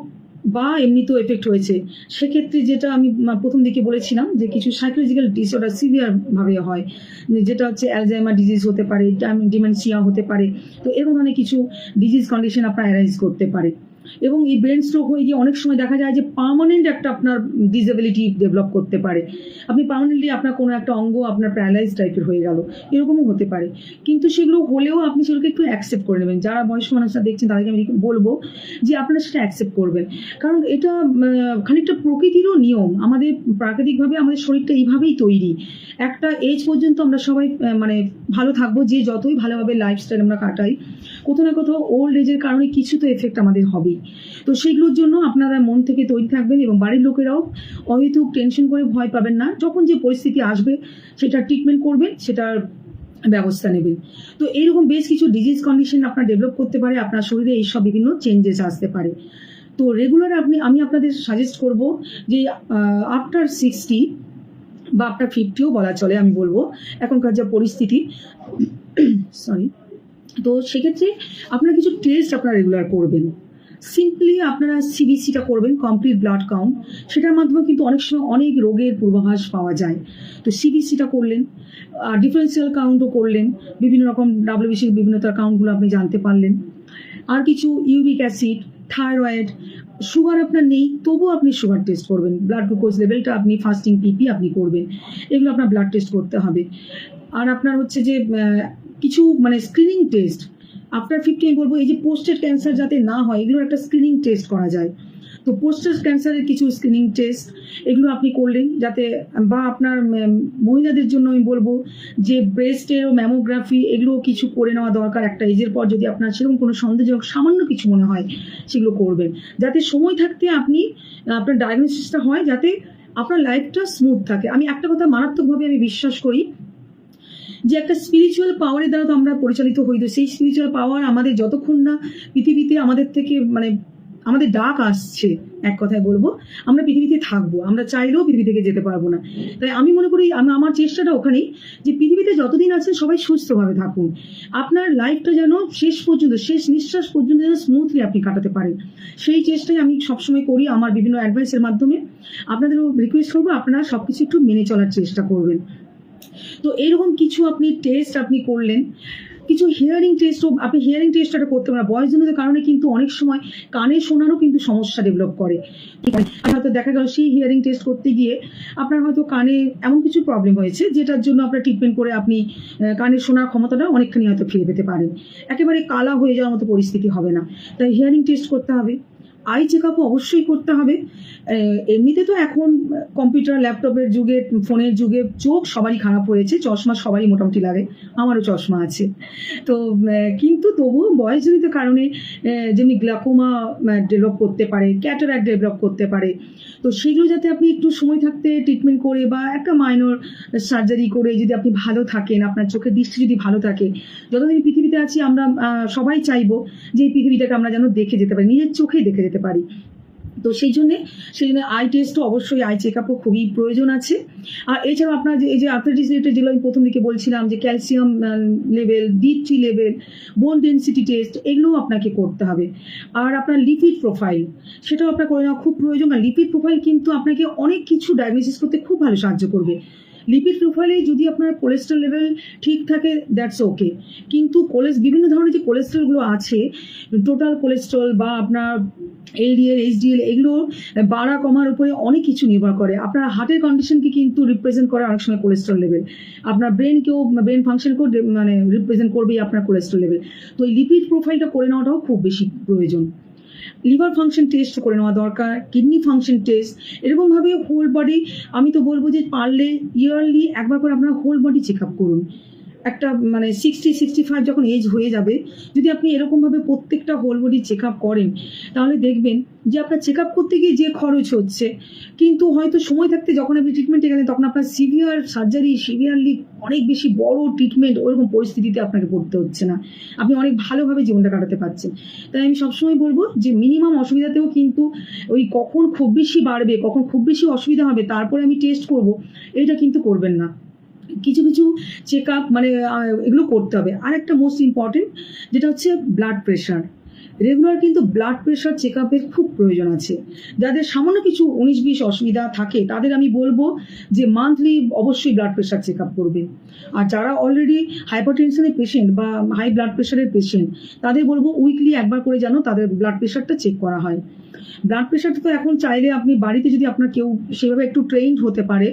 বা এমনিতেও এফেক্ট হয়েছে, সেক্ষেত্রে যেটা আমি প্রথম দিকে বলেছিলাম যে কিছু সাইকোলজিক্যাল ডিসঅর্ডার সিভিয়ারভাবে হয়, যেটা হচ্ছে অ্যালজাইমার ডিজিজ হতে পারে, ডিমেনশিয়া হতে পারে। তো এরকম ধরনের কিছু ডিজিজ কন্ডিশন আপনার অ্যারাইজ করতে পারে। এবং এই ব্রেন স্ট্রোক হয়ে গিয়ে অনেক সময় দেখা যায় যে পার্মানেন্ট একটা আপনার ডিসেবিলিটি ডেভেলপ করতে পারে। আপনি পার্মানেন্টলি আপনার কোনো একটা অঙ্গ আপনার প্যারালাইজ টাইপের হয়ে গেল, এরকমও হতে পারে। কিন্তু সেগুলো হলেও আপনি সেগুলোকে একটু অ্যাকসেপ্ট করে নেবেন। যারা বয়স্ক মানুষরা দেখছেন তাদেরকে আমি বলবো যে আপনারা সেটা অ্যাকসেপ্ট করবেন, কারণ এটা খানিকটা প্রকৃতিরও নিয়ম। আমাদের প্রাকৃতিকভাবে আমাদের শরীরটা এইভাবেই তৈরি। একটা এজ পর্যন্ত আমরা সবাই ভালো থাকবো, যে যতই ভালোভাবে লাইফস্টাইল আমরা কাটাই, কোথাও না কোথাও ওল্ড এজের কারণে কিছু তো এফেক্ট আমাদের হবেই। তো সেইগুলোর জন্য আপনারা মন থেকে তৈরি থাকবেন, এবং বাড়ির লোকেরাও অহেতুক টেনশন করে ভয় পাবেন না। যখন যে পরিস্থিতি আসবে সেটা ট্রিটমেন্ট করবেন, সেটার ব্যবস্থা নেবেন। তো এইরকম বেশ কিছু ডিজিজ কন্ডিশন আপনার ডেভেলপ করতে পারে, আপনার শরীরে এইসব বিভিন্ন চেঞ্জেস আসতে পারে। তো রেগুলার আমি আপনাদের সাজেস্ট করব যে আফটার 60 বা আফটার 50ও বলা চলে, আমি বলবো এখনকার যা পরিস্থিতি, সরি, তো সেক্ষেত্রে আপনারা কিছু টেস্ট আপনারা রেগুলার করবেন। সিম্পলি আপনারা সিবিসিটা করবেন, কমপ্লিট ব্লাড কাউন্ট। সেটার মাধ্যমে কিন্তু অনেক সময় অনেক রোগের পূর্বাভাস পাওয়া যায়। তো সিবিসিটা করলেন, ডিফারেন্সিয়াল কাউন্টও করলেন, বিভিন্ন রকম ডাব্লিউবিসির বিভিন্ন তার কাউন্টগুলো আপনি জানতে পারলেন। আর কিছু ইউরিক অ্যাসিড, থাইরয়েড, সুগার আপনার নেই তবুও আপনি সুগার টেস্ট করবেন, ব্লাড গ্লুকোজ লেভেলটা আপনি ফাস্টিং পিপি আপনি করবেন, এগুলো আপনার ব্লাড টেস্ট করতে হবে। আর আপনার হচ্ছে যে কিছু স্ক্রিনিং টেস্ট আফটার 50 আমি বলবো, এই যে পোস্টেড ক্যান্সার যাতে না হয়, এগুলোর একটা স্ক্রিনিং টেস্ট করা যায়। তো পোস্টেড ক্যান্সারের কিছু স্ক্রিনিং টেস্ট এগুলো আপনি করলেন, যাতে বা আপনার মহিলাদের জন্য আমি বলবো যে ব্রেস্টেরও ম্যামোগ্রাফি এগুলো কিছু করে নেওয়া দরকার একটা এজের পর। যদি আপনার সেরকম কোনো সন্দেহজনক সামান্য কিছু মনে হয়, সেগুলো করবেন, যাতে সময় থাকতে আপনি আপনার ডায়াগনোসিসটা হয়, যাতে আপনার লাইফটা স্মুথ থাকে। আমি একটা কথা মারাত্মকভাবে আমি বিশ্বাস করি যে একটা স্পিরিচুয়াল পাওয়ারের দ্বারা তো আমরা পরিচালিত হই। তো সেই স্পিরিচুয়াল পাওয়ার আমাদের যতক্ষণ না পৃথিবীতে আমাদের থেকে আমাদের ডাক আসছে, এক কথায় বলবো, আমরা পৃথিবীতে থাকবো, আমরা চাইলেও পৃথিবী থেকে যেতে পারবো না। তাই আমি মনে করি আমার চেষ্টাটা ওখানেই, যে পৃথিবীতে যতদিন আছে সবাই সুস্থভাবে থাকুন। আপনার লাইফটা যেন শেষ পর্যন্ত, শেষ নিঃশ্বাস পর্যন্ত যেন স্মুথলি আপনি কাটাতে পারেন, সেই চেষ্টাই আমি সবসময় করি আমার বিভিন্ন অ্যাডভাইসের মাধ্যমে। আপনাদেরও রিকোয়েস্ট করবো আপনারা সব কিছু একটু মেনে চলার চেষ্টা করবেন। তো এরকম কিছু আপনি টেস্ট আপনি করলেন। কিছু হিয়ারিং টেস্টও আপনি হিয়ারিং টেস্টটা করতে পারেন। বয়সজনিত কারণে কিন্তু অনেক সময় কানে শোনারও কিন্তু সমস্যা ডেভেলপ করে। হয়তো দেখা গেল সেই হিয়ারিং টেস্ট করতে গিয়ে আপনার হয়তো কানে এমন কিছু প্রবলেম হয়েছে, যেটার জন্য আপনার ট্রিটমেন্ট করে আপনি কানে শোনার ক্ষমতাটা অনেকখানি হয়তো ফিরে পেতে পারেন। একেবারে কালা হয়ে যাওয়ার মতো পরিস্থিতি হবে না। তাই হিয়ারিং টেস্ট করতে হবে। আই চেক আপও অবশ্যই করতে হবে। এমনিতে তো এখন কম্পিউটার ল্যাপটপের যুগে, ফোনের যুগে চোখ সবারই খারাপ হয়েছে, চশমা সবারই মোটামুটি লাগে, আমারও চশমা আছে। তো কিন্তু তবুও বয়সজনিত কারণে যেমনি গ্লাকোমা ডেভেলপ করতে পারে, ক্যাটারাক্ট ডেভেলপ করতে পারে। তো সেগুলো যাতে আপনি একটু সময় থাকতে ট্রিটমেন্ট করে বা একটা মাইনর সার্জারি করে যদি আপনি ভালো থাকেন, আপনার চোখের দৃষ্টি যদি ভালো থাকে, যতদিন পৃথিবীতে আছি আমরা সবাই চাইবো যে এই পৃথিবীটাকে আমরা যেন দেখে যেতে পারি, নিজের চোখেই দেখে যেতে পারি। তো সেই জন্য আই টেস্টও অবশ্যই, আই চেক আপও খুবই প্রয়োজন আছে। আর এছাড়াও আপনার যে এই যে আর্থ্রাইটিস রিলেটেড যেগুলো আমি প্রথম দিকে বলছিলাম, যে ক্যালসিয়াম লেভেল, D3 লেভেল, বোন ডেন্সিটি টেস্ট, এগুলোও আপনাকে করতে হবে। আর আপনার লিপিড প্রোফাইল, সেটাও আপনার করে নেওয়া খুব প্রয়োজন। আর লিপিড প্রোফাইল কিন্তু আপনাকে অনেক কিছু ডায়াগনোসিস করতে খুব ভালো সাহায্য করবে। লিপিড প্রোফাইলে যদি আপনার কোলেস্ট্রল লেভেল ঠিক থাকে, দ্যাটস ওকে। কিন্তু বিভিন্ন ধরনের যে কোলেস্ট্রলগুলো আছে, টোটাল কোলেস্ট্রল বা আপনার LDL, HDL, এগুলো বাড়া কমার উপরে অনেক কিছু নির্ভর করে। আপনার হার্টের কন্ডিশনকে কিন্তু রিপ্রেজেন্ট করে অনেক সময় কোলেস্ট্রল লেভেল। আপনার ব্রেন ফাংশনকেও রিপ্রেজেন্ট করবেই আপনার কোলেস্ট্রল লেভেল। তো এই লিপিড প্রোফাইলটা করে নেওয়াটাও খুব বেশি প্রয়োজন। লিভার ফাংশন টেস্ট করে নেওয়া দরকার, কিডনি ফাংশন টেস্ট, এরকমভাবে হোল বডি। আমি তো বলবো যে পারলে ইয়ারলি একবার করে আপনার হোল বডি চেক আপ করুন। একটা 60-65 যখন এজ হয়ে যাবে, যদি আপনি এরকমভাবে প্রত্যেকটা হোল বডি চেক আপ করেন, তাহলে দেখবেন যে আপনার চেক আপ করতে গিয়ে যে খরচ হচ্ছে, কিন্তু হয়তো সময় থাকতে যখন আপনি ট্রিটমেন্টে গেলেন, তখন আপনার সিভিয়ার সার্জারি, সিভিয়ারলি অনেক বেশি বড় ট্রিটমেন্ট, ওরকম পরিস্থিতিতে আপনাকে পড়তে হচ্ছে না, আপনি অনেক ভালোভাবে জীবনটা কাটাতে পারছেন। তাই আমি সবসময় বলবো যে মিনিমাম অসুবিধাতেও কিন্তু ওই কখন খুব বেশি বাড়বে, কখন খুব বেশি অসুবিধা হবে, তারপরে আমি টেস্ট করব, এটা কিন্তু করবেন না। কিছু কিছু চেক আপ মানে এগুলো করতে হবে। আর একটা মোস্ট ইম্পর্টেন্ট যেটা হচ্ছে ব্লাড প্রেশার। রেগুলার কিন্তু ব্লাড প্রেশার চেক আপের খুব প্রয়োজন আছে। যাদের সামান্য কিছু 19-20 অসুবিধা থাকে তাদের আমি বলবো যে মান্থলি অবশ্যই ব্লাড প্রেশার চেক আপ করবেন। আর যারা অলরেডি হাইপারটেনশনের পেশেন্ট বা হাই ব্লাড প্রেশারের পেশেন্ট তাদের বলবো উইকলি একবার করে যেন তাদের ব্লাড প্রেশারটা চেক করা হয়। ব্লাড প্রেশারটা তো এখন চাইলে আপনি বাড়িতে যদি আপনার কেউ সেভাবে একটু ট্রেইনড হতে পারে,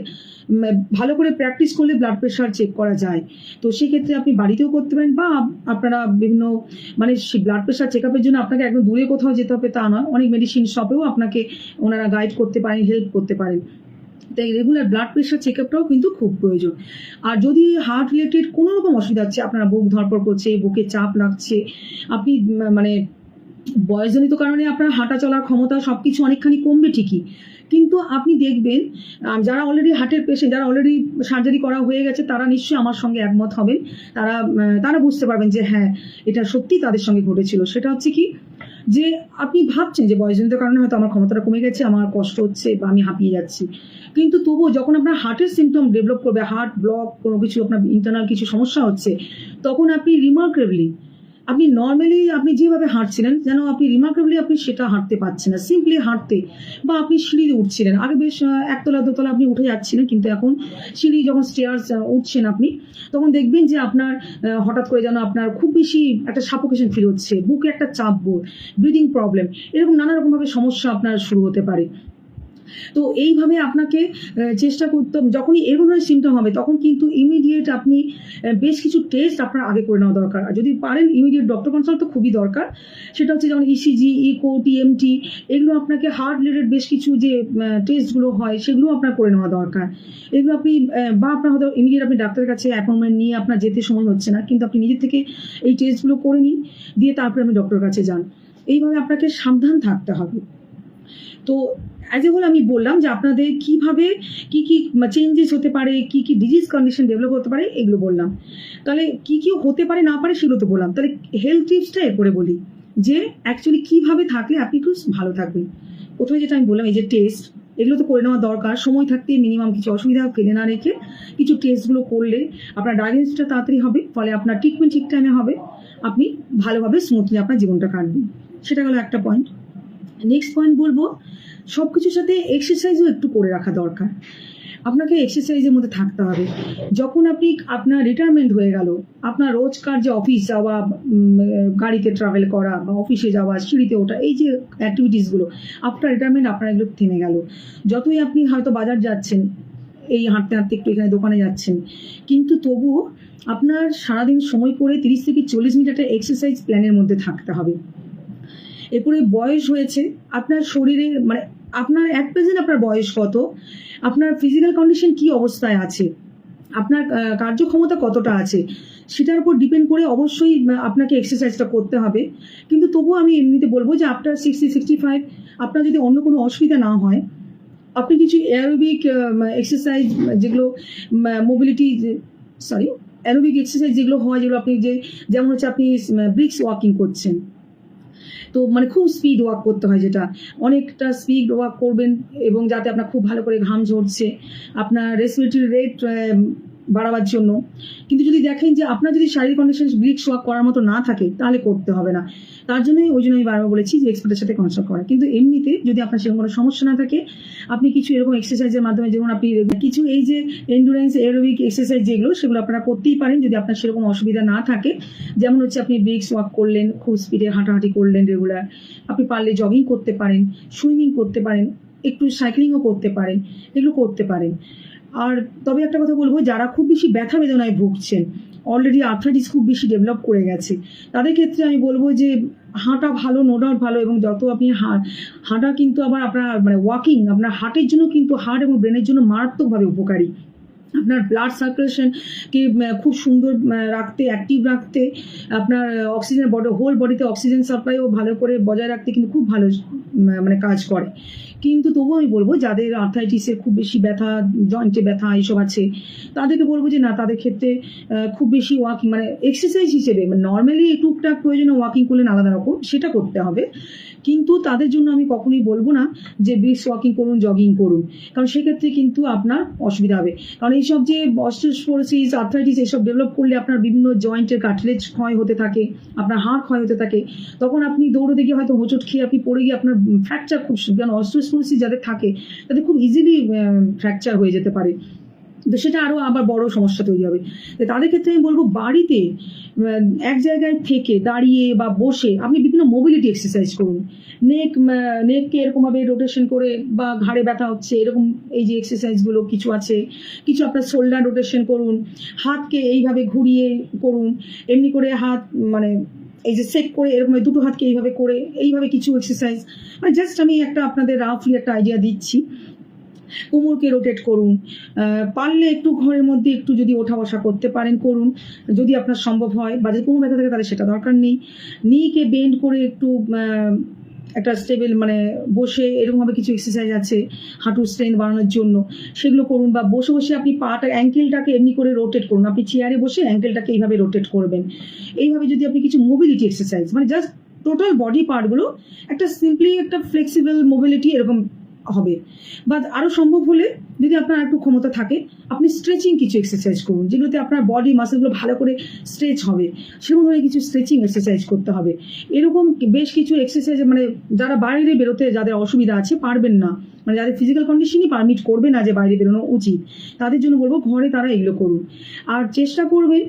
ভালো করে প্র্যাকটিস করলে ব্লাড প্রেশার চেক করা যায়। তো সেক্ষেত্রে আপনি বাড়িতেও করতে পারেন বা আপনারা বিভিন্ন মানে ব্লাড প্রেশার চেক আপের জন্য আপনাকে একদম দূরে কোথাও যেতে হবে তা নয়, অনেক মেডিসিন শপেও আপনাকে ওনারা গাইড করতে পারেন, হেল্প করতে পারেন। তাই রেগুলার ব্লাড প্রেশার চেক আপটাও কিন্তু খুব প্রয়োজন। আর যদি হার্ট রিলেটেড কোনো রকম অসুবিধা হচ্ছে, আপনার বুক ধড়ফড় করছে, বুকে চাপ লাগছে, আপনি মানে বয়সজনিত কারণে আপনার হাঁটা চলার ক্ষমতা সব কিছু অনেকখানি কমবে ঠিকই, কিন্তু আপনি দেখবেন যারা অলরেডি হার্টের পেশেন্ট, যারা অলরেডি সার্জারি করা হয়ে গেছে তারা নিশ্চয়ই আমার সঙ্গে একমত হবেন। তারা বুঝতে পারবেন যে হ্যাঁ এটা সত্যি তাদের সঙ্গে ঘটেছিল। সেটা হচ্ছে কি যে আপনি ভাবছেন যে বয়সজনিত কারণে হয়তো আমার ক্ষমতাটা কমে গেছে, আমার কষ্ট হচ্ছে বা আমি হাঁপিয়ে যাচ্ছি, কিন্তু তবুও যখন আপনার হার্টের সিমটম ডেভেলপ করবে, হার্ট ব্লক কোনো কিছু আপনার ইন্টারনাল কিছু সমস্যা হচ্ছে, তখন আপনি রিমার্কেবলি আপনি নর্মালি আপনি যেভাবে হাঁটছিলেন যেন আপনি রিমার্কেবলি আপনি সেটা হাঁটতে পারছেন না, সিম্পলি হাঁটতে, বা আপনি সিঁড়ি উঠছিলেন, আগে বেশ একতলা দোতলা আপনি উঠে যাচ্ছিলেন, কিন্তু এখন সিঁড়ি যখন স্টেয়ার্স উঠছেন আপনি, তখন দেখবেন যে আপনার হঠাৎ করে যেন আপনার খুব বেশি একটা সাফোকেশন ফিল হচ্ছে, বুকে একটা চাপ বোধ, ব্রিদিং প্রবলেম, এরকম নানা রকমভাবে সমস্যা আপনার শুরু হতে পারে। তো এইভাবে আপনাকে চেষ্টা করতে হবে, যখনই এরকম ধরনের সিমটম হবে তখন কিন্তু ইমিডিয়েট আপনি বেশ কিছু টেস্ট আপনার আগে করে নেওয়া দরকার। আর যদি পারেন ইমিডিয়েট ডক্টর কনসাল্ট তো খুবই দরকার। সেটা হচ্ছে যেমন ইসিজি, ইকো, টিএমটি, এগুলো আপনাকে হার্ট রিলেটেড বেশ কিছু যে টেস্টগুলো হয় সেগুলো আপনার করে নেওয়া দরকার। এগুলো আপনি বা আপনার হয়তো ইমিডিয়েট আপনি ডাক্তারের কাছে অ্যাপয়েন্টমেন্ট নিয়ে আপনার যেতে সময় হচ্ছে না, কিন্তু আপনি নিজের থেকে এই টেস্টগুলো করে নিন, দিয়ে তারপরে আপনি ডক্টরের কাছে যান। এইভাবে আপনাকে সাবধান থাকতে হবে। তো অ্যাজ এ হোল আমি বললাম যে আপনাদের কিভাবে কি কি চেঞ্জেস হতে পারে, কি কি ডিজিজ কন্ডিশন ডেভেলপ হতে পারে এগুলো বললাম। তাহলে কি কি হতে পারে না পারে সেগুলো তো বললাম। তাহলে হেলথ টিপসটা এরপরে বলি যে অ্যাকচুয়ালি কিভাবে থাকলে আপনি একটু ভালো থাকবেন। প্রথমে যেটা আমি বললাম এই যে টেস্ট, এগুলো তো করে নেওয়া দরকার, সময় থাকতে মিনিমাম কিছু অসুবিধা ফেলে না রেখে কিছু টেস্টগুলো করলে আপনার ডায়াগনোসিসটা তাড়াতাড়ি হবে, ফলে আপনার ট্রিটমেন্ট ঠিক টাইমে হবে, আপনি ভালোভাবে স্মুথলি আপনার জীবনটা কাটবেন। সেটা গেল একটা পয়েন্ট। নেক্সট পয়েন্ট বলবো সব কিছুর সাথে এক্সারসাইজও একটু করে রাখা দরকার। আপনাকে এক্সারসাইজের মধ্যে থাকতে হবে। যখন আপনি আপনার রিটায়ারমেন্ট হয়ে গেল, আপনার রোজকার যে অফিস যাওয়া, গাড়িতে ট্রাভেল করা বা অফিসে যাওয়া, সিঁড়িতে ওঠা, এই যে অ্যাক্টিভিটিসগুলো আফটার রিটায়ারমেন্ট আপনার এগুলো থেমে গেল। যতই আপনি হয়তো বাজার যাচ্ছেন, এই হাঁটতে হাঁটতে একটু এখানে দোকানে যাচ্ছেন, কিন্তু তবুও আপনার সারাদিন সময় করে 30 থেকে 40 মিনিট একটা এক্সারসাইজ প্ল্যানের মধ্যে থাকতে হবে। এরপরে বয়স হয়েছে, আপনার শরীরে মানে আপনার অ্যাট প্রেজেন্ট আপনার বয়স কত, আপনার ফিজিক্যাল কন্ডিশন কি অবস্থায় আছে, আপনার কার্যক্ষমতা কতটা আছে, সেটার উপর ডিপেন্ড করে অবশ্যই আপনাকে এক্সারসাইজটা করতে হবে। কিন্তু তবুও আমি এমনিতে বলবো যে আফটার 60-65 আপনার যদি অন্য কোনো অসুবিধা না হয়, আপনি কিছু অ্যারোবিক এক্সারসাইজ যেগুলো মোবিলিটি অ্যারোবিক এক্সারসাইজ যেগুলো হয়, যেগুলো আপনি যেমন হচ্ছে আপনি ব্রিক্স ওয়াকিং করছেন, তো মানে খুব স্পিড ওয়াক করতে হয়, যেটা অনেকটা স্পিড ওয়াক করবেন এবং যাতে আপনার খুব ভালো করে ঘাম ঝরছে, আপনার রেসপিরেটরি রেট বাড়াবার জন্য। কিন্তু যদি দেখেন যে আপনার যদি শারীরিক কন্ডিশন ব্রিক্স ওয়াক করার মতো না থাকে তাহলে করতে হবে না। তার জন্যই ওই জন্য আমি বারবার বলেছি যে এক্সপার্টের সাথে কনসাল্ট করা। কিন্তু এমনিতে যদি আপনার সেরকম কোনো সমস্যা না থাকে, আপনি কিছু এরকম এক্সারসাইজের মাধ্যমে, যেমন আপনি কিছু এই যে এন্ডুরেন্স এরোবিক এক্সারসাইজ যেগুলো, সেগুলো আপনারা করতেই পারেন যদি আপনার সেরকম অসুবিধা না থাকে। যেমন হচ্ছে আপনি ব্রিক্স ওয়াক করলেন, খুব স্পিডে হাঁটাহাঁটি করলেন রেগুলার, আপনি পারলে জগিং করতে পারেন, সুইমিং করতে পারেন, একটু সাইক্লিংও করতে পারেন, এগুলো করতে পারেন। আর তবে একটা কথা বলবো, যারা খুব বেশি ব্যথা বেদনায় ভুগছেন, অলরেডি আর্থ্রাইটিস খুব বেশি ডেভেলপ করে গেছে, তাদের ক্ষেত্রে আমি বলবো যে হাঁটা ভালো, নো ডাউট ভালো, এবং যত আপনি হাঁটা কিন্তু আবার আপনার মানে ওয়াকিং আপনার হার্টের জন্য কিন্তু, হার্ট এবং ব্রেনের জন্য মারাত্মকভাবে উপকারী। আপনার ব্লাড সার্কুলেশনকে খুব সুন্দর রাখতে, অ্যাক্টিভ রাখতে, আপনার অক্সিজেন হোল বডিতে অক্সিজেন সাপ্লাইও ভালো করে বজায় রাখতে কিন্তু খুব ভালো মানে কাজ করে। কিন্তু তবুও আমি বলবো যাদের আর্থাইটিসের খুব বেশি ব্যথা, জয়েন্টে ব্যথা এইসব আছে, তাদেরকে বলবো যে না, তাদের ক্ষেত্রে খুব বেশি ওয়াকিং মানে এক্সারসাইজ হিসেবে নর্মালি টুকটাক প্রয়োজনে ওয়াকিং করলেন আলাদা রকম, সেটা করতে হবে। কিন্তু তাদের জন্য আমি কখনোই বলবো না যে ব্রিস্ক ওয়াকিং করুন, জগিং করুন, কারণ সেক্ষেত্রে কিন্তু আপনার অসুবিধা হবে। কারণ এইসব যে অস্টিওপোরোসিস, আর্থ্রাইটিস এসব ডেভেলপ করলে আপনার বিভিন্ন জয়েন্টের কার্টিলেজ ক্ষয় হতে থাকে, আপনার হাড় ক্ষয় হতে থাকে, তখন আপনি দৌড়তে গিয়ে হয়তো হোঁচট খেয়ে আপনি পড়ে গিয়ে আপনার ফ্র্যাকচার খুব, কারণ অস্টিওপোরোসিস যাদের থাকে তাদের খুব ইজিলি ফ্র্যাকচার হয়ে যেতে পারে, তো সেটা আরও আবার বড় সমস্যা তৈরি হবে। তো তাদের ক্ষেত্রে আমি বলবো বাড়িতে এক জায়গায় থেকে দাঁড়িয়ে বা বসে আপনি বিভিন্ন মোবিলিটি এক্সারসাইজ করুন। নেককে এরকমভাবে রোটেশন করে, বা ঘাড়ে ব্যথা হচ্ছে এরকম এই যে এক্সারসাইজগুলো কিছু আছে, কিছু আপনার শোল্ডার রোটেশন করুন, হাতকে এইভাবে ঘুরিয়ে করুন, এমনি করে হাত মানে এই যে সেট করে এরকম দুটো হাতকে এইভাবে করে এইভাবে কিছু এক্সারসাইজ, মানে জাস্ট আমি একটা আপনাদের রাফলি একটা আইডিয়া দিচ্ছি। কোমরকে রোটেট করুন, পারলে একটু ঘরের মধ্যে একটু যদি ওঠা বসা করতে পারেন করুন, যদি আপনার সম্ভব হয়, বা যদি কোমর ব্যথা থাকে তাহলে সেটা দরকার নেই। নিকে বেন্ড করে একটু একটা স্টেবল মানে বসে এরকমভাবে কিছু এক্সারসাইজ আছে হাঁটুর স্ট্রেংথ বাড়ানোর জন্য, সেগুলো করুন। বা বসে বসে আপনি পাটা অ্যাঙ্কেলটাকে এমনি করে রোটেট করুন, আপনি চেয়ারে বসে অ্যাঙ্কেলটাকে এইভাবে রোটেট করবেন। এইভাবে যদি আপনি কিছু মোবিলিটি এক্সারসাইজ মানে জাস্ট টোটাল বডি পার্টগুলো একটা সিম্পলি একটা ফ্লেক্সিবল মোবিলিটি এরকম হবে। বা আরও সম্ভব হলে যদি আপনার একটু ক্ষমতা থাকে আপনি স্ট্রেচিং কিছু এক্সারসাইজ করুন, যেগুলোতে আপনার বডি মাসেলগুলো ভালো করে স্ট্রেচ হবে, সেরকম ধরনের কিছু স্ট্রেচিং এক্সারসাইজ করতে হবে। এরকম বেশ কিছু এক্সারসাইজ মানে যারা বাইরে বেরোতে যাদের অসুবিধা আছে, পারবেন না, মানে যাদের ফিজিক্যাল কন্ডিশনই পারমিট করবে না যে বাইরে বেরোনো উচিত, তাদের জন্য বলবো ঘরে তারা এগুলো করুন। আর চেষ্টা করবেন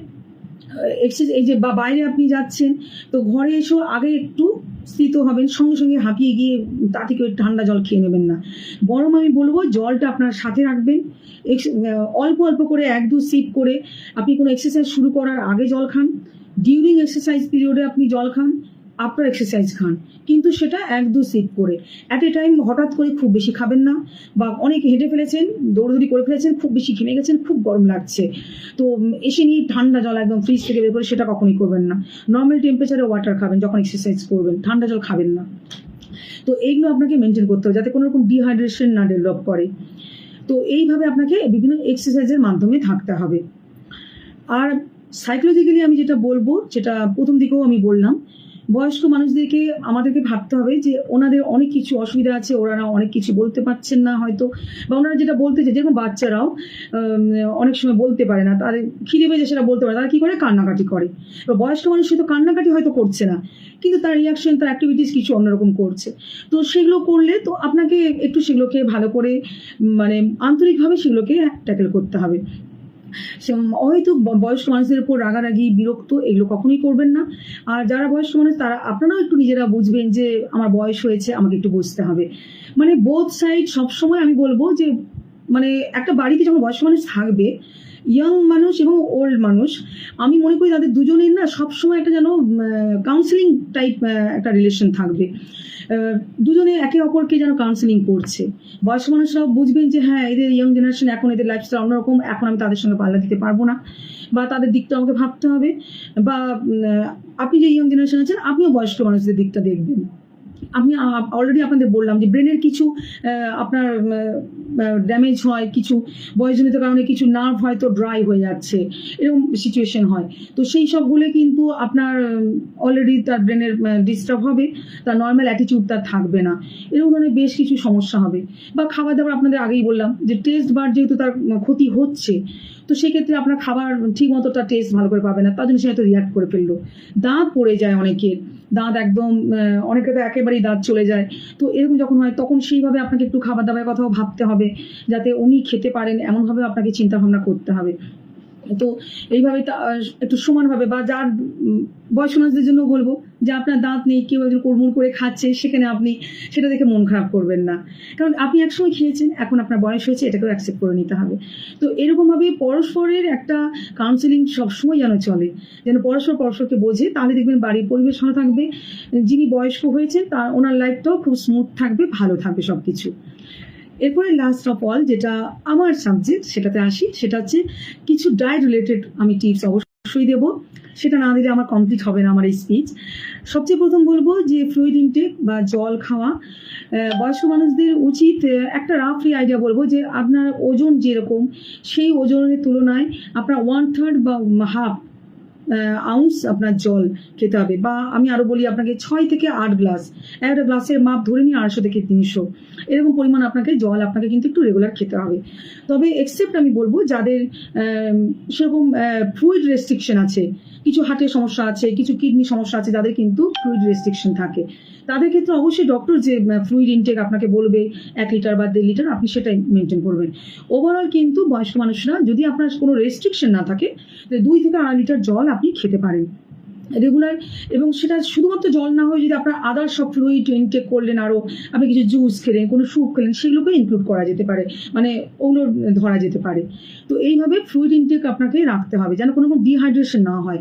এক্সারসাইজ এই যে বা বাইরে আপনি যাচ্ছেন তো ঘরে এসেও আগে একটু স্থিত হবেন, সঙ্গে সঙ্গে হাঁপিয়ে গিয়ে তা থেকে ঠান্ডা জল খেয়ে নেবেন না, বরং আমি বলবো জলটা আপনার সাথে রাখবেন। অল্প অল্প করে 1-2 সিপ করে আপনি কোনো এক্সারসাইজ শুরু করার আগে জল খান, ডিউরিং এক্সারসাইজ পিরিয়ডে আপনি জল খান, আফটার এক্সারসাইজ খান, কিন্তু সেটা 1-2 সিপ করে অ্যাট এ টাইম। হঠাৎ করে খুব বেশি খাবেন না, বা অনেক হেঁটে ফেলেছেন, দৌড়দৌড়ি করে ফেলেছেন, খুব বেশি ঘেমে গেছেন, খুব গরম লাগছে, তো এসে নিয়ে ঠান্ডা জল একদম ফ্রিজ থেকে বের করে সেটা কখনোই করবেন না। নর্মাল টেম্পারেচারে ওয়াটার খাবেন যখন এক্সারসাইজ করবেন, ঠান্ডা জল খাবেন না। তো এইগুলো আপনাকে মেনটেন করতে হবে যাতে কোনো রকম ডিহাইড্রেশন না ডেভেলপ করে। তো এইভাবে আপনাকে বিভিন্ন এক্সারসাইজের মাধ্যমে থাকতে হবে। আর সাইকোলজিক্যালি আমি যেটা বলবো, যেটা প্রথম দিকেও আমি বললাম, বয়স্ক মানুষদেরকে আমাদেরকে ভাবতে হবে যে ওনাদের অনেক কিছু অসুবিধা আছে, ওনারা অনেক কিছু বলতে পারছেন না হয়তো, বা ওনারা যেটা বলতে চায়, যেরকম বাচ্চারাও অনেক সময় বলতে পারে না, তাদের খিদে পেয়েছে সেটা বলতে পারে, তারা কী করে কান্নাকাটি করে। তো বয়স্ক মানুষ হয়তো কান্নাকাটি হয়তো করছে না, কিন্তু তার রিয়াকশন, তার অ্যাক্টিভিটিস কিছু অন্যরকম করছে। তো সেগুলো করলে তো আপনাকে একটু সেগুলোকে ভালো করে মানে আন্তরিকভাবে সেগুলোকে ট্যাকেল করতে হবে। হয়তো বয়স্ক মানুষদের উপর রাগারাগি, বিরক্ত এগুলো কখনোই করবেন না। আর যারা বয়স্ক মানুষ তারা আপনারাও একটু নিজেরা বুঝবেন যে আমার বয়স হয়েছে, আমাকে একটু বুঝতে হবে। মানে বোথ সাইড সবসময় আমি বলবো যে মানে একটা বাড়িতে যখন বয়স্ক মানুষ থাকবে, ইয়াং মানুষ এবং ওল্ড মানুষ, আমি মনে করি তাদের দুজনের না সবসময় একটা যেন কাউন্সিলিং টাইপ একটা রিলেশন থাকবে, দুজনে একে অপরকে যেন কাউন্সিলিং করছে। বয়স্ক মানুষরাও বুঝবেন যে হ্যাঁ, এদের ইয়াং জেনারেশন এখন এদের লাইফস্টাইল অন্যরকম, এখন আমি তাদের সঙ্গে পাল্লা দিতে পারবো না, বা তাদের দিকটা আমাকে ভাবতে হবে। বা আপনি যে ইয়াং জেনারেশন আছেন আপনিও বয়স্ক মানুষদের দিকটা দেখবেন। আমি অলরেডি আপনাদের বললাম যে ব্রেনের কিছু আপনার ড্যামেজ হয়, কিছু বয়সজনিত কারণে কিছু নার্ভ হয়তো ড্রাই হয়ে যাচ্ছে, এরকম সিচুয়েশন হয়। তো সেই সব হলে কিন্তু আপনার অলরেডি তার ব্রেনের ডিস্টার্ব হবে, তার নর্মাল অ্যাটিটিউড তার থাকবে না, এরকম ধরনের বেশ কিছু সমস্যা হবে। বা খাবার দাবার আপনাদের আগেই বললাম যে টেস্ট বার যেহেতু তার ক্ষতি হচ্ছে, তো সেক্ষেত্রে আপনার খাবার ঠিক মতো তার টেস্ট ভালো করে পাবে না, তার জন্য সে হয়তো রিয়াক্ট করে ফেললো। দাঁত পড়ে যায় অনেকের, দাঁত একদম অনেকে তো একেবারেই দাঁত চলে যায়। তো এরকম যখন হয় তখন সেইভাবে আপনাকে একটু খাবার দাবারের কথাও ভাবতে হবে, যাতে উনি খেতে পারেন এমনভাবে আপনাকে চিন্তা ভাবনা করতে হবে। তো এইভাবে একটু সমানভাবে, বা যার বয়স্ক মানুষদের জন্য বলবো যে আপনার দাঁত নেই, কেউ একজন কোড়মুড় করে খাচ্ছে, সেখানে আপনি সেটা দেখে মন খারাপ করবেন না, কারণ আপনি একসময় খেয়েছেন, এখন আপনার বয়স হয়েছে, এটাকেও অ্যাকসেপ্ট করে নিতে হবে। তো এরকমভাবে পরস্পরের একটা কাউন্সিলিং সবসময় যেন চলে, যেন পরস্পরকে বোঝে, তাহলে দেখবেন বাড়ির পরিবেশ ভালো থাকবে, যিনি বয়স্ক হয়েছেন তার ওনার লাইফটাও খুব স্মুথ থাকবে, ভালো থাকবে সব কিছু। এরপরে লাস্ট অফ অল যেটা আমার সাবজেক্ট সেটাতে আসি, সেটা হচ্ছে কিছু ডায়েট রিলেটেড আমি টিপস অবশ্যই অবশ্যই দেবো, সেটা না দিলে আমার কমপ্লিট হবে না আমার এই স্পিচ। সবচেয়ে প্রথম বলবো যে ফ্লুইড ইনটেক বা জল খাওয়া। বয়স্ক মানুষদের উচিত একটা রাফলি আইডিয়া বলবো যে আপনার ওজন যেরকম সেই ওজনের তুলনায় আপনার 1/3 বা হাফ আউন্স আপনার জল খেতে হবে। বা আমি আরও বলি আপনাকে 6 থেকে 8 গ্লাস, একটা গ্লাসের মাপ ধরে নিয়ে 250 থেকে 300 এরকম পরিমাণ আপনাকে জল আপনাকে কিন্তু একটু রেগুলার খেতে হবে। তবে এক্সেপ্ট আমি বলবো যাদের সেরকম ফ্লুইড রেস্ট্রিকশন আছে, কিছু হার্টের সমস্যা আছে, কিছু কিডনি সমস্যা আছে, যাদের কিন্তু ফ্লুইড রেস্ট্রিকশন থাকে, তাদের ক্ষেত্রে অবশ্যই ডক্টর যে ফ্লুইড ইনটেক আপনাকে বলবে 1 লিটার বা 1.5 লিটার, আপনি সেটাই মেনটেন করবেন। ওভারঅল কিন্তু বয়স্ক মানুষরা যদি আপনার কোনো রেস্ট্রিকশন না থাকে, 2 থেকে 2.5 লিটার জল আপনি খেতে পারেন রেগুলার। এবং সেটা শুধুমাত্র জল না হয়ে যদি আপনার আদার সব ফ্লুইড ইনটেক করলেন, আরও আপনি কিছু জুস খেলেন, কোনো স্যুপ খেলেন, সেগুলোকে ইনক্লুড করা যেতে পারে, মানে ওগুলো ধরা যেতে পারে। তো এইভাবে ফ্লুইড ইনটেক আপনাকে রাখতে হবে যেন কোনো ডিহাইড্রেশন না হয়।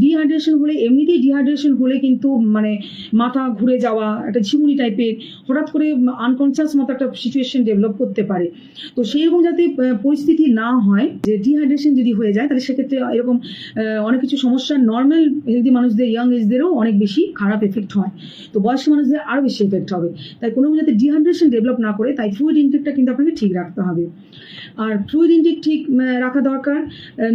ডিহাইড্রেশন হলে, এমনিতেই ডিহাইড্রেশন হলে কিন্তু মানে মাথা ঘুরে যাওয়া, একটা ঝিমুনি টাইপের, হঠাৎ করে আনকনসিয়াস মতো একটা সিচুয়েশন ডেভেলপ করতে পারে। তো সেইরকম যাতে পরিস্থিতি না হয় যে ডিহাইড্রেশন যদি হয়ে যায়, তাহলে সেক্ষেত্রে এরকম অনেক কিছু সমস্যা নর্মাল হেলদি মানুষদের, ইয়াং এজদেরও অনেক বেশি খারাপ এফেক্ট হয়, তো বয়স্ক মানুষদের আরও বেশি এফেক্ট হবে। তাই কোনো যাতে ডিহাইড্রেশন ডেভেলপ না করে, তাই ফ্লুইড ইনটেকটা কিন্তু আপনাকে ঠিক রাখতে হবে। আর ফ্লুইড ইনটেক ঠিক রাখা দরকার,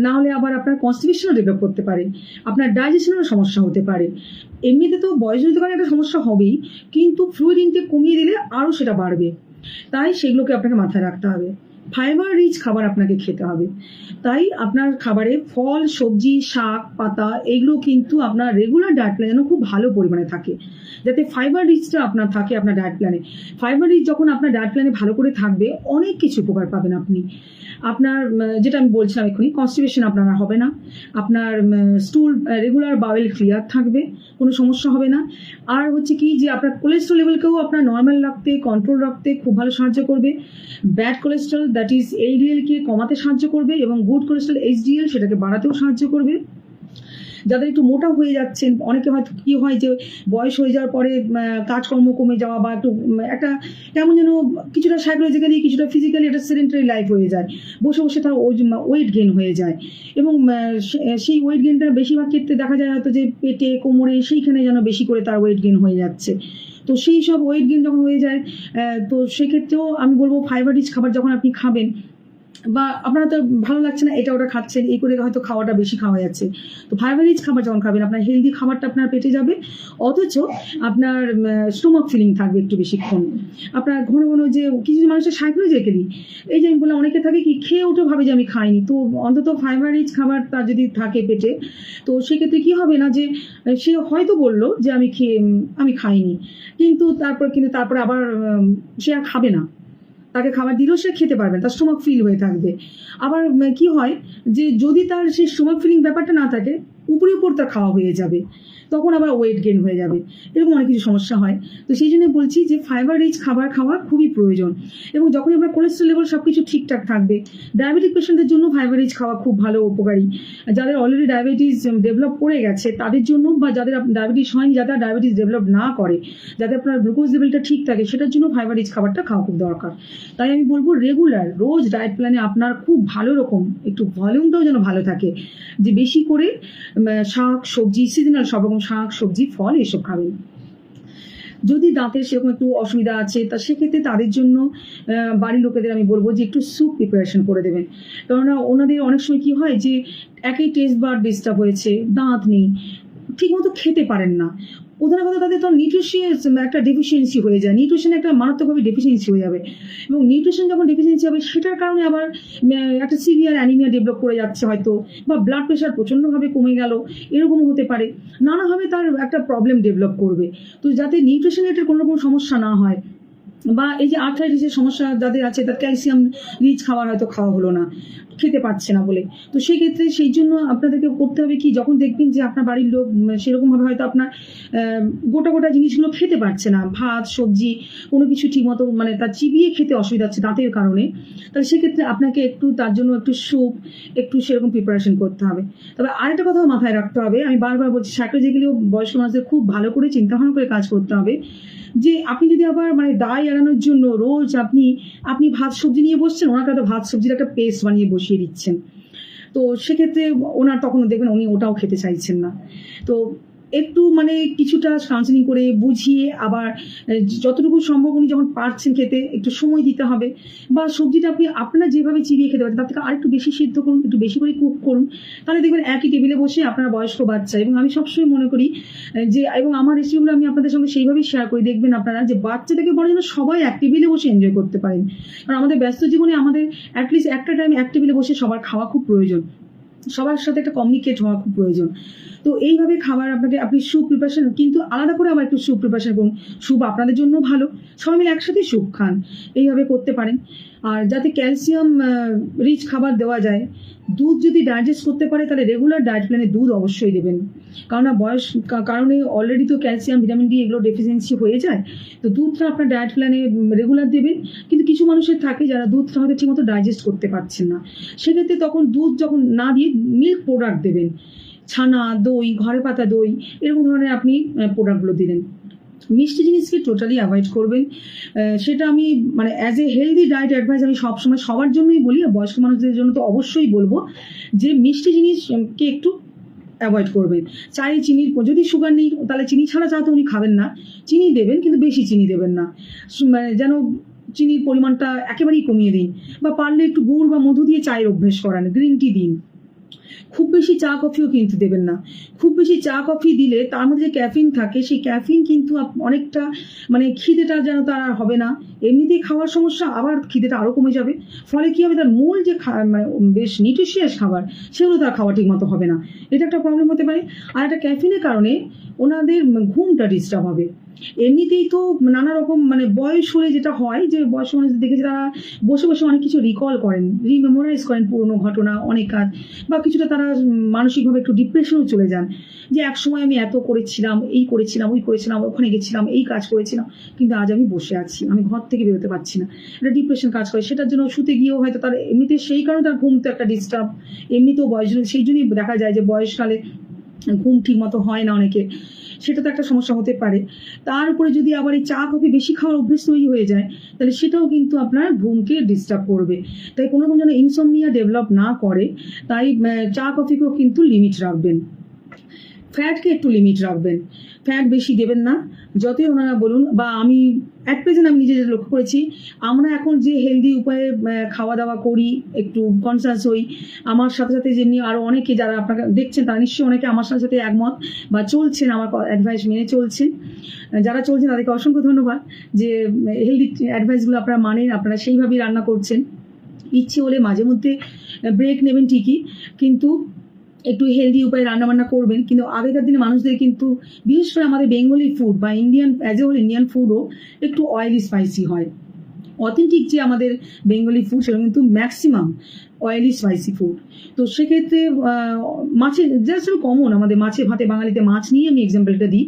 না হলে আবার আপনার কনস্টিপেশনও ডেভেলপ করতে পারে, আপনার ডাইজেশনেরও সমস্যা হতে পারে। এমনিতে তো বয়সজনিত কারণে একটা সমস্যা হবেই, কিন্তু ফ্লুইড ইনটেক কমিয়ে দিলে আরও সেটা বাড়বে। তাই সেগুলোকে আপনাকে মাথায় রাখতে হবে। ফাইবার রিচ খাবার আপনাকে খেতে হবে। তাই আপনার খাবারে ফল, সবজি, শাক, পাতা এগুলো কিন্তু আপনার রেগুলার ডায়েট প্ল্যানে যেন খুব ভালো পরিমাণে থাকে, যাতে ফাইবার রিচটা আপনার থাকে আপনার ডায়েট প্ল্যানে। ফাইবার রিচ যখন আপনার ডায়েট প্ল্যানে ভালো করে থাকবে, অনেক কিছু উপকার পাবেন আপনি। আপনার যেটা আমি বলছিলাম এক্ষুনি, কনস্টিপেশন আপনার হবে না, আপনার স্টুল রেগুলার বাওয়েল ক্লিয়ার থাকবে, কোনো সমস্যা হবে না। আর হচ্ছে কি যে আপনার কোলেস্ট্রল লেভেলকেও আপনার নর্মাল রাখতে, কন্ট্রোল রাখতে খুব ভালো সাহায্য করবে। ব্যাড কোলেস্ট্রল দ্যাট ইজ এলডিএলকে কমাতে সাহায্য করবে, এবং গুড কোলেস্ট্রল এইচডিএল সেটাকে বাড়াতেও সাহায্য করবে। যাদের একটু মোটা হয়ে যাচ্ছেন, অনেকে হয়তো কি হয় যে বয়স হয়ে যাওয়ার পরে কাজকর্ম কমে যাওয়া, বা একটু একটা কেমন যেন কিছুটা সাইকোলজিক্যালি, কিছুটা ফিজিক্যালি একটা সেডেন্টারি লাইফ হয়ে যায়, বসে বসে তার ওয়েট গেইন হয়ে যায়। এবং সেই ওয়েট গেইনটা বেশিরভাগ ক্ষেত্রে দেখা যায় হয়তো যে পেটে, কোমরে, সেইখানে যেন বেশি করে তার ওয়েট গেইন হয়ে যাচ্ছে। তো সেই সব ওয়েট গেইন যখন হয়ে যায়, তো সেক্ষেত্রেও আমি বলবো ফাইবার রিচ খাবার যখন আপনি খাবেন, বা আপনার তো ভালো লাগছে না, এটা ওটা খাচ্ছেন, এই করে হয়তো খাওয়াটা বেশি খাওয়া যাচ্ছে, তো ফাইবার রিচ খাবার যখন খাবেন, আপনার হেলদি খাবারটা আপনার পেটে যাবে, অথচ আপনার স্টোমাক ফিলিং থাকবে একটু বেশিক্ষণ। আপনার ঘন ঘন যে কিছু মানুষের সাইকোলজিক্যালি এই যে বলে, অনেকে থাকে কি খেয়ে উঠে ভাবে যে আমি খাইনি, তো অন্তত ফাইবার রিচ খাবার তার যদি থাকে পেটে, তো সেক্ষেত্রে কি হবে না যে সে হয়তো বললো যে আমি খাইনি, কিন্তু তারপরে আবার সে আর খাবে না, তাকে খাবার দিলেও সে খেতে পারবে, তার স্টোমাক ফিল হয়ে থাকবে। আবার কি হয় যে যদি তার সেই স্টোমাক ফিলিং ব্যাপারটা না থাকে, উপরে উপর তার খাওয়া হয়ে যাবে, তখন আবার ওয়েট গেইন হয়ে যাবে, এরকম অনেক কিছু সমস্যা হয়। তো সেই জন্য বলছি যে ফাইবার রিচ খাবার খাওয়া খুবই প্রয়োজন। এবং যখনই আপনার কোলেস্ট্রল লেভেল সব কিছু ঠিকঠাক থাকবে, ডায়াবেটিক পেশেন্টদের জন্য ফাইবার রিচ খাওয়া খুব ভালো, উপকারী। যাদের অলরেডি ডায়াবেটিস ডেভেলপ করে গেছে তাদের জন্য, বা যাদের ডায়াবেটিস হয়নি, যাদের ডায়াবেটিস ডেভেলপ না করে, যাতে আপনার গ্লুকোজ লেভেলটা ঠিক থাকে, সেটার জন্য ফাইবার রিচ খাবারটা খাওয়া খুব দরকার। তাই আমি বলবো রেগুলার রোজ ডায়েট প্ল্যানে আপনার খুব ভালো রকম একটু ভলিউমটাও যেন ভালো থাকে, যে বেশি করে শাক, সবজি, সিজনাল সব রকম শাক, সবজি, ফল এসব খাবেন। যদি দাঁতের সেরকম একটু অসুবিধা আছে, তা সেক্ষেত্রে তাদের জন্য বাড়ির লোকেদের আমি বলবো যে একটু স্যুপ প্রিপারেশন করে দেবেন। কেননা ওনাদের অনেক সময় কি হয় যে একই টেস্ট বার ডিস্টার্ব হয়েছে, দাঁত নেই, ঠিকমতো খেতে পারেন না, কোথাও না কোথাও তাদের তো নিউট্রিশিয়াস একটা ডেফিসিয়েন্সি হয়ে যায়, নিউট্রিশন একটা মারাত্মকভাবে ডেফিসিয়েন্সি হয়ে যাবে। এবং নিউট্রিশন যখন ডেফিসিয়েন্সি হবে, সেটার কারণে আবার একটা সিভিয়ার অ্যানিমিয়া ডেভেলপ করে যাচ্ছে হয়তো, বা ব্লাড প্রেশার প্রচণ্ডভাবে কমে গেল, এরকমও হতে পারে, নানাভাবে তার একটা প্রবলেম ডেভেলপ করবে। তো যাতে নিউট্রিশন রিলেটেড কোনো রকম সমস্যা না হয়, বা এই যে আর্থারাইটিসের সমস্যা যাদের আছে, তার ক্যালসিয়াম রিচ খাবার হয়তো খাওয়া হলো না, খেতে পারছে না বলে, তো সেক্ষেত্রে সেই জন্য আপনাদেরকে করতে হবে কি, যখন দেখবেন যে আপনার বাড়ির লোক সেরকমভাবে হয়তো আপনার গোটা গোটা জিনিসগুলো খেতে পারছে না, ভাত, সবজি, কোনো কিছু ঠিকমতো মানে তার চিবিয়ে খেতে অসুবিধা হচ্ছে দাঁতের কারণে, তাহলে সেক্ষেত্রে আপনাকে একটু তার জন্য একটু স্যুপ, একটু সেরকম প্রিপারেশন করতে হবে। তবে আরেকটা কথাও মাথায় রাখতে হবে, আমি বারবার বলছি, সাইকোলজিক্যালিও বয়স্ক মানুষদের খুব ভালো করে চিন্তাভাবনা করে কাজ করতে হবে, যে আপনি যদি আবার মানে দায় এড়ানোর জন্য রোজ আপনি ভাত সবজি নিয়ে বসছেন, ওনাকে তো ভাত সবজির একটা পেস্ট বানিয়ে বসিয়ে দিচ্ছেন, তো সেক্ষেত্রে ওনার তখন দেখবেন উনি ওটাও খেতে চাইছেন না। তো একটু মানে কিছুটা কাউন্সেলিং করে বুঝিয়ে আবার যতটুকু সম্ভব উনি যখন পারছেন খেতে একটু সময় দিতে হবে, বা সবজিটা আপনি আপনারা যেভাবে চিবিয়ে খেতে পারেন তার থেকে আরেকটু বেশি সিদ্ধ করুন, একটু বেশি করে কুক করুন, তাহলে দেখবেন একই টেবিলে বসে আপনার বয়স্ক বাচ্চা, এবং আমি সবসময় মনে করি যে, এবং আমার রেসিপিগুলো আমি আপনাদের সঙ্গে সেইভাবেই শেয়ার করি, দেখবেন আপনারা যে বাচ্চা থেকে বড় যেন সবাই এক টেবিলে বসে এনজয় করতে পারেন। কারণ আমাদের ব্যস্ত জীবনে আমাদের অ্যাটলিস্ট একটা টাইম এক টেবিলে বসে সবার খাওয়া খুব প্রয়োজন, সবার সাথে একটা কমিউনিকেট হওয়া খুব প্রয়োজন। তো এইভাবে খাবার আপনি স্যুপ প্রিপারেশন, কিন্তু আলাদা করে আবার একটু স্যুপ প্রিপারেশন করুন, স্যুপ আপনাদের জন্য ভালো, সবাই মিলে একসাথে স্যুপ খান, এইভাবে করতে পারেন। আর যাতে ক্যালসিয়াম রিচ খাবার দেওয়া যায়, দুধ যদি ডাইজেস্ট করতে পারে তাহলে রেগুলার ডায়েট প্ল্যানে দুধ অবশ্যই দেবেন, কারণ বয়স কারণে অলরেডি তো ক্যালসিয়াম ভিটামিন ডি এগুলো ডেফিসিয়েন্সি হয়ে যায়। তো দুধটা আপনার ডায়েট প্ল্যানে রেগুলার দেবেন। কিন্তু কিছু মানুষের থাকে যারা দুধটা হয়তো ঠিকমতো ডাইজেস্ট করতে পারছেন না, সেক্ষেত্রে তখন দুধ যখন না দিয়ে মিল্ক প্রোডাক্ট দেবেন, ছানা, দই, ঘরে পাতা দই, এরকম ধরনের আপনি প্রোডাক্টগুলো দিলেন। মিষ্টি জিনিসকে টোটালি অ্যাভয়েড করবেন। সেটা আমি মানে as a healthy diet advice আমি সবসময় সবার জন্যই বলি, আর বয়স্ক মানুষদের জন্য তো অবশ্যই বলবো যে মিষ্টি জিনিসকে একটু অ্যাভয়েড করবেন। চায়ে চিনির, যদি সুগার নেই তাহলে চিনি ছাড়া চা তো উনি খাবেন না, চিনি দেবেন কিন্তু বেশি চিনি দেবেন না, মানে যেন চিনির পরিমাণটা একেবারেই কমিয়ে দিন, বা পারলে একটু গুড় বা মধু দিয়ে চায়ের অভ্যেস করান, গ্রিন টি দিন। খুব বেশি চা কফিও কিন্তু দেবেন না। খুব বেশি চা কফি দিলে তার মধ্যে যে ক্যাফিন থাকে, সেই ক্যাফিন কিন্তু অনেকটা মানে খিদেটা যেন তার আর হবে না, এমনিতেই খাওয়ার সমস্যা, আবার খিদেটা আরও কমে যাবে। ফলে কী হবে, তার মূল যে মানে বেশ নিউট্রিশিয়াস খাবার সেগুলো তার খাওয়া ঠিক মতো হবে না, এটা একটা প্রবলেম হতে পারে। আর একটা ক্যাফিনের কারণে ওনাদের ঘুমটা ডিস্টার্ব হবে। এমনিতেই তো নানা রকম মানে বয়স হলে যেটা হয়, যে বয়স্ক মানুষ দেখেছি তারা বসে বসে অনেক কিছু রিকল করেন, রিমেমোরাইজ করেন পুরোনো ঘটনা, অনেক কাজ, বা কিছুটা তারা মানসিকভাবে একটু ডিপ্রেশনেও চলে যান, যে এক সময় আমি এত করেছিলাম, এই করেছিলাম, ওই করেছিলাম, ওখানে গেছিলাম, এই কাজ করেছিলাম, কিন্তু আজ আমি বসে আছি, আমি ঘর থেকে বেরোতে পারছি না, এটা ডিপ্রেশন কাজ করে। সেটার জন্য শুতে গিয়েও হয়তো তার এমনিতে সেই কারণে তার ঘুম তো একটা ডিস্টার্ব, এমনিতেও বয়স, সেই জন্যই দেখা যায় যে বয়সকালে ঘুম ঠিক মতো হয় না অনেকে, সেটা তো একটা সমস্যা হতে পারে। তার উপরে যদি আবার এই চা কফি বেশি খাওয়ার অভ্যেস তৈরি হয়ে যায়, তাহলে সেটাও কিন্তু আপনার ঘুমকে ডিস্টার্ব করবে। তাই কোনো যেন ইনসমনিয়া ডেভেলপ না করে, তাই চা কফিকেও কিন্তু লিমিট রাখবেন। ফ্যাটকে একটু লিমিট রাখবেন, ফ্যাট বেশি দেবেন না, যতই ওনারা বলুন। বা আমি অ্যাট প্রেজেন্ট আমি নিজে যেটা লক্ষ্য করেছি, আমরা এখন যে হেলদি উপায়ে খাওয়া দাওয়া করি, একটু কনসাস হই, আমার সাথে সাথে যেমনি আরও অনেকে যারা আপনাকে দেখছেন তারা নিশ্চয়ই অনেকে আমার সাথে সাথে একমত বা চলছেন, আমার অ্যাডভাইস মেনে চলছেন। যারা চলছেন তাদেরকে অসংখ্য ধন্যবাদ যে হেলদি অ্যাডভাইসগুলো আপনারা মানেন, আপনারা সেইভাবেই রান্না করছেন। ইচ্ছে হলে মাঝে মধ্যে ব্রেক নেবেন ঠিকই, কিন্তু একটু হেলদি উপায়ে রান্নাবান্না করবেন। কিন্তু আগেকার দিনে মানুষদের কিন্তু বিশেষ করে আমাদের বেঙ্গলি ফুড বা Indian as a whole Indian ফুডও একটু অয়েলি স্পাইসি হয়। অথেন্টিক যে আমাদের বেঙ্গলি ফুড সেটা কিন্তু ম্যাক্সিমাম অয়েলি স্পাইসি ফুড। তো সেক্ষেত্রে মাছের জাস্ট কমন, আমাদের মাছে ভাতে বাঙালিতে মাছ নিয়ে আমি এক্সাম্পলটা দিই।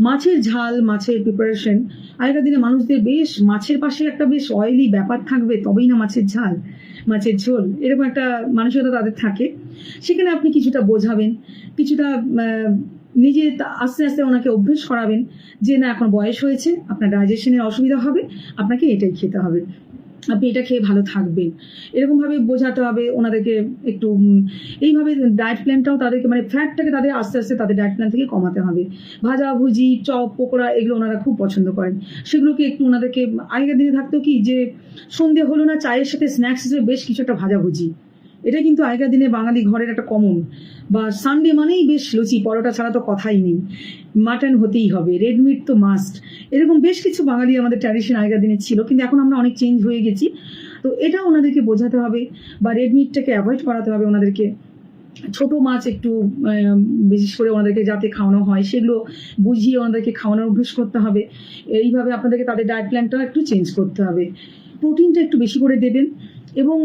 মাছের ঝাল, মাছের প্রিপারেশন, আগেকার দিনে মানুষদের বেশ মাছের পাশে একটা বেশ অয়েলি ব্যাপার থাকবে, তবেই না মাছের ঝাল, মাছের ঝোল, এরকম একটা মানসিকতা তাদের থাকে। সেখানে আপনি কিছুটা বোঝাবেন, কিছুটা নিজে আস্তে আস্তে ওনাকে অভ্যেস করাবেন যে না, এখন বয়স হয়েছে, আপনার ডাইজেশনের অসুবিধা হবে, আপনাকে এটাই খেতে হবে, আপনি এটা খেয়ে ভালো থাকবেন, এরকমভাবে বোঝাতে হবে ওনাদেরকে একটু। এইভাবে ডায়েট প্ল্যানটাও তাদেরকে মানে ফ্যাটটাকে তাদের আস্তে আস্তে তাদের ডায়েট প্ল্যান থেকে কমাতে হবে। ভাজাভুজি, চপ, পকোড়া এগুলো ওনারা খুব পছন্দ করেন, সেগুলোকে একটু ওনাদেরকে, আগেকার দিনে থাকতো কি যে সন্ধে হলো না, চায়ের সাথে স্ন্যাক্স হিসেবে বেশ কিছু একটা ভাজাভুজি, এটা কিন্তু আগেকার দিনে বাঙালি ঘরের একটা কমন। বা সানডে মানেই বেশ লুচি পরোটা ছাড়া তো কথাই নেই, মাটন হতেই হবে, রেড মিট তো মাস্ট, এরকম বেশ কিছু বাঙালি আমাদের ট্র্যাডিশন আগেকার দিনে ছিল, কিন্তু এখন আমরা অনেক চেঞ্জ হয়ে গেছি। তো এটা ওনাদেরকে বোঝাতে হবে, বা রেড মিটটাকে অ্যাভয়েড করাতে হবে ওনাদেরকে। ছোট মাছ একটু বিশেষ করে ওনাদেরকে যাতে খাওয়ানো হয় সেগুলো বুঝিয়ে ওনাদেরকে খাওয়ানোর অভ্যেস করতে হবে। এইভাবে আপনাদেরকে তাদের ডায়েট প্ল্যানটা একটু চেঞ্জ করতে হবে। প্রোটিনটা একটু বেশি করে দেবেন, এবং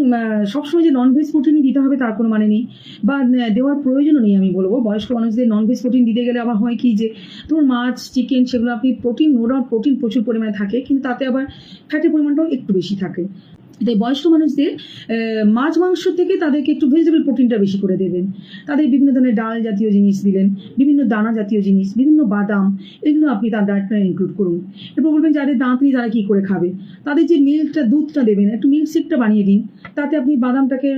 সবসময় যে ননভেজ প্রোটিনই দিতে হবে তার কোনো মানে নেই, বা দেওয়ার প্রয়োজনও নেই। আমি বলবো বয়স্ক মানুষদের ননভেজ প্রোটিন দিতে গেলে আবার হয় কি যে ধরুন মাছ, চিকেন, সেগুলো আপনি প্রোটিন, নো ডাউট প্রোটিন প্রচুর পরিমাণে থাকে, কিন্তু তাতে আবার ফ্যাটের পরিমাণটাও একটু বেশি থাকে। তাই বয়স্ক মানুষদের মাছ মাংস থেকে তাদেরকে একটু ভেজিটেবল প্রোটিনটা বেশি করে দেবেন। তাদের বিভিন্ন ধরনের ডাল জাতীয় জিনিস দিলেন, বিভিন্ন দানা জাতীয় জিনিস, বিভিন্ন বাদাম, এগুলো আপনি তার ডায়েট প্ল্যানে ইনক্লুড করুন। এরপর বলবেন যাদের দাঁত নেই তারা কী করে খাবে, তাদের যে মিল্কটা দুধটা দেবেন একটু মিল্ক শেকটা বানিয়ে দিন, তাতে আপনি বাদামটাকে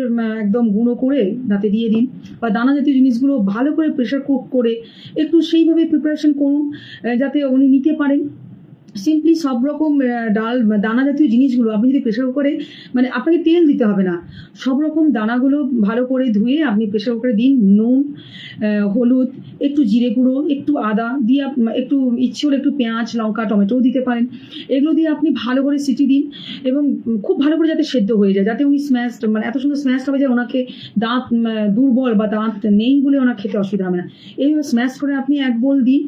একদম গুঁড়ো করে দাঁতে দিয়ে দিন, বা দানা জাতীয় জিনিসগুলো ভালো করে প্রেশার কুক করে একটু সেইভাবে প্রিপারেশন করুন যাতে উনি নিতে পারেন। সিম্পলি সব রকম ডাল দানা জাতীয় জিনিসগুলো আপনি যদি প্রেশার কুকারে, মানে আপনাকে তেল দিতে হবে না, সব রকম দানাগুলো ভালো করে ধুয়ে আপনি প্রেশার কুকারে দিন। নুন, হলুদ, একটু জিরে গুঁড়ো, একটু আদা দিয়ে একটু ইচ্ছে হলে একটু পেঁয়াজ, লঙ্কা, টমেটোও দিতে পারেন। এগুলো দিয়ে আপনি ভালো করে সিটি দিন এবং খুব ভালো করে যাতে সেদ্ধ হয়ে যায়, যাতে উনি স্ম্যাশড, মানে এত সুন্দর স্ম্যাশড হবে যে ওনাকে দাঁত দুর্বল বা দাঁত নেই বলে ওনার খেতে অসুবিধা হবে না। এইভাবে স্ম্যাশ করে আপনি এক বোল দিন,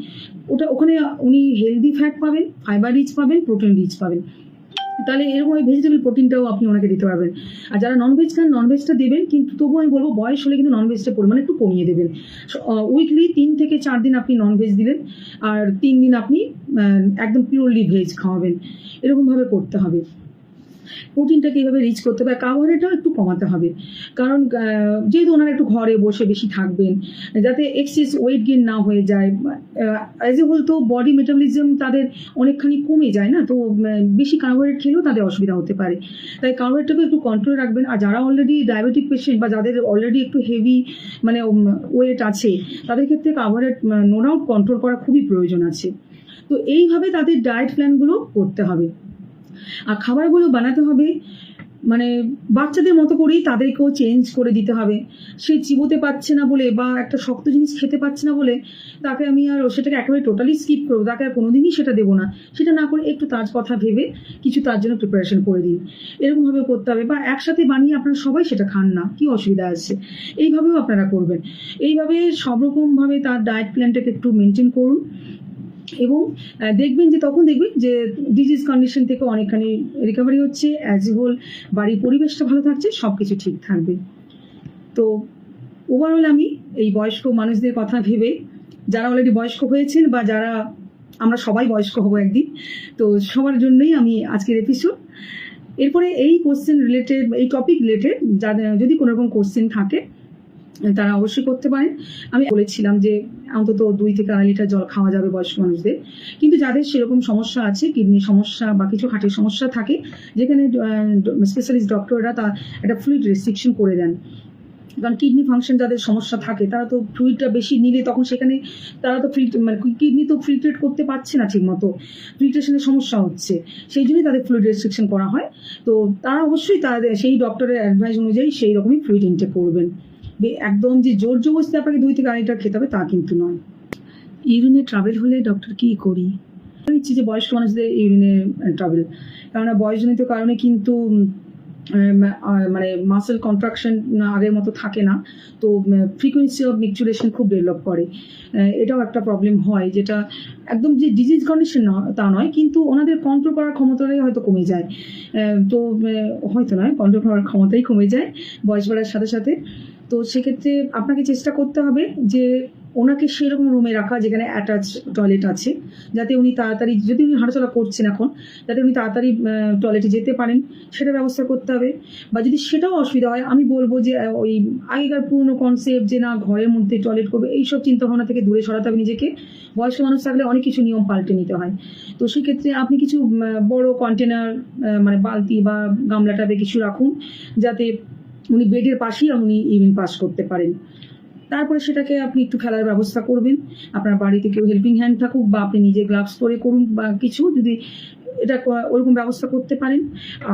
ওখানে উনি হেলদি ফ্যাট পাবেন, ফাইবার রিচ পাবেন, প্রোটিন রিচ পাবেন। তাহলে এরকম ভেজিটেবল প্রোটিনটাও আপনি ওনাকে দিতে পারবেন। আর যারা ননভেজ খান ননভেজটা দেবেন, কিন্তু তবুও আমি বলবো বয়স হলে কিন্তু ননভেজটা পরিমাণ একটু কমিয়ে দেবেন। উইকলি 3 থেকে 4 দিন আপনি ননভেজ দিলেন, আর 3 দিন আপনি একদম পিওরলি ভেজ খাওয়াবেন, এরকমভাবে করতে হবে। প্রোটিনটাকে এইভাবে রিচ করতে হবে। কার্বোহাইড্রেটটাও একটু কমাতে হবে, কারণ যেহেতু ওনারা একটু ঘরে বসে বেশি থাকবেন, যাতে এক্সেস ওয়েট গেইন না হয়ে যায়। অ্যাজ এ হোল তো বডি মেটাবলিজম তাদের অনেকখানি কমে যায় না, তো বেশি কার্বোহাইড্রেট খেলেও তাদের অসুবিধা হতে পারে। তাই কার্বোহাইড্রেটটাকে একটু কন্ট্রোলে রাখবেন। আর যারা অলরেডি ডায়াবেটিক পেশেন্ট বা যাদের অলরেডি একটু হেভি মানে ওয়েট আছে, তাদের ক্ষেত্রে কার্বোহাইড্রেট নো ডাউট কন্ট্রোল করা খুবই প্রয়োজন আছে। তো এইভাবে তাদের ডায়েট প্ল্যানগুলো করতে হবে। আর খাবারগুলো বানাতে হবে মানে বাচ্চাদের মতো করেই তাদেরকেও চেঞ্জ করে দিতে হবে। সে চিবোতে পারছে না বলে বা একটা শক্ত জিনিস খেতে পারছে না বলে তাকে আমি আর সেটাকে একেবারে টোটালি স্কিপ করবো, তাকে আর কোনোদিনই সেটা দেবো না। সেটা না করে একটু তার কথা ভেবে কিছু তার জন্য প্রিপারেশন করে দিন, এরকমভাবে করতে হবে। বা একসাথে বানিয়ে আপনারা সবাই সেটা খান না, কি অসুবিধা আছে, এইভাবেও আপনারা করবেন। এইভাবে সব রকমভাবে তার ডায়েট প্ল্যানটাকে একটু মেনটেন করুন এবং দেখবেন যে তখন দেখবেন যে ডিজিজ কন্ডিশন থেকে অনেকখানি রিকভারি হচ্ছে। অ্যাজ এ হোল বাড়ির পরিবেশটা ভালো থাকছে, সব কিছু ঠিক থাকবে। তো ওভারঅল আমি এই বয়স্ক মানুষদের কথা ভেবে, যারা অলরেডি বয়স্ক হয়েছেন বা যারা আমরা সবাই বয়স্ক হব একদিন, তো সবার জন্যই আমি আজকের এপিসোড। এরপরে এই কোশ্চেন রিলেটেড, এই টপিক রিলেটেড যাদের যদি কোনো রকম কোশ্চেন থাকে তারা অবশ্যই করতে পারেন। আমি বলেছিলাম যে অন্তত 2 থেকে 2.5 লিটার জল খাওয়া যাবে বয়স্ক মানুষদের, কিন্তু যাদের সেরকম সমস্যা আছে, কিডনির সমস্যা বা কিছু হার্টের সমস্যা থাকে, যেখানে স্পেশালিস্ট ডক্টররা তা একটা ফ্লুইড রেস্ট্রিকশন করে দেন। কারণ কিডনি ফাংশন যাদের সমস্যা থাকে তারা তো ফ্লুইডটা বেশি নিলে তখন সেখানে তারা তো মানে কিডনি তো ফিল্ট্রেট করতে পারছে না ঠিক মতো, ফিল্ট্রেশনের সমস্যা হচ্ছে, সেই জন্যই তাদের ফ্লুইড রেস্ট্রিকশন করা হয়। তো তারা অবশ্যই তাদের সেই ডক্টরের অ্যাডভাইস অনুযায়ী সেই রকমই ফ্লুইড ইনটেক করবেন। একদম যে জোর জবরদস্তি আপনাকে 2 থেকে 2.5 লিটার খেতে হবে তা কিন্তু নয়। ইউরিনে ট্রাভেল হলে ডক্টর কী করি? ইচ্ছে যে বয়স্ক মানুষদের ইউরিনে ট্রাভেল, কেননা বয়সজনিত কারণে কিন্তু মানে মাসেল কন্ট্রাকশন আগের মতো থাকে না, তো ফ্রিকোয়েন্সি অফ মিকচুরেশন খুব ডেভেলপ করে। এটাও একটা প্রবলেম হয়, যেটা একদম যে ডিজিজ কন্ডিশন তা নয়, কিন্তু ওনাদের কন্ট্রোল করার ক্ষমতাটাই হয়তো কমে যায়। তো হয়তো নয়, কন্ট্রোল করার ক্ষমতাই কমে যায় বয়স বাড়ার সাথে সাথে। তো সেক্ষেত্রে আপনাকে চেষ্টা করতে হবে যে ওনাকে সেরকম রুমে রাখা যেখানে অ্যাটাচ টয়লেট আছে, যাতে উনি তাড়াতাড়ি, যদি উনি হাঁটাচলা করছেন এখন, যাতে উনি তাড়াতাড়ি টয়লেটে যেতে পারেন সেটা ব্যবস্থা করতে হবে। বা যদি সেটাও অসুবিধা হয়, আমি বলবো যে ওই আগেকার পুরনো কনসেপ্ট যে না ঘরের মধ্যে টয়লেট করবে, এইসব চিন্তাভাবনা থেকে দূরে সরাতে হবে নিজেকে। বয়স্ক মানুষ থাকলে অনেক কিছু নিয়ম পাল্টে নিতে হয়। তো সেক্ষেত্রে আপনি কিছু বড় কন্টেনার মানে বালতি বা গামলা টাইপে কিছু রাখুন, যাতে উনি বেডের পাশেই উনি ইউরিন পাস করতে পারেন। তারপরে সেটাকে আপনি একটু ফেলার ব্যবস্থা করবেন। আপনার বাড়িতে কেউ হেল্পিং হ্যান্ড থাকুক বা আপনি নিজে গ্লাভস পরে করুন বা কিছু, যদি এটা ওরকম ব্যবস্থা করতে পারেন।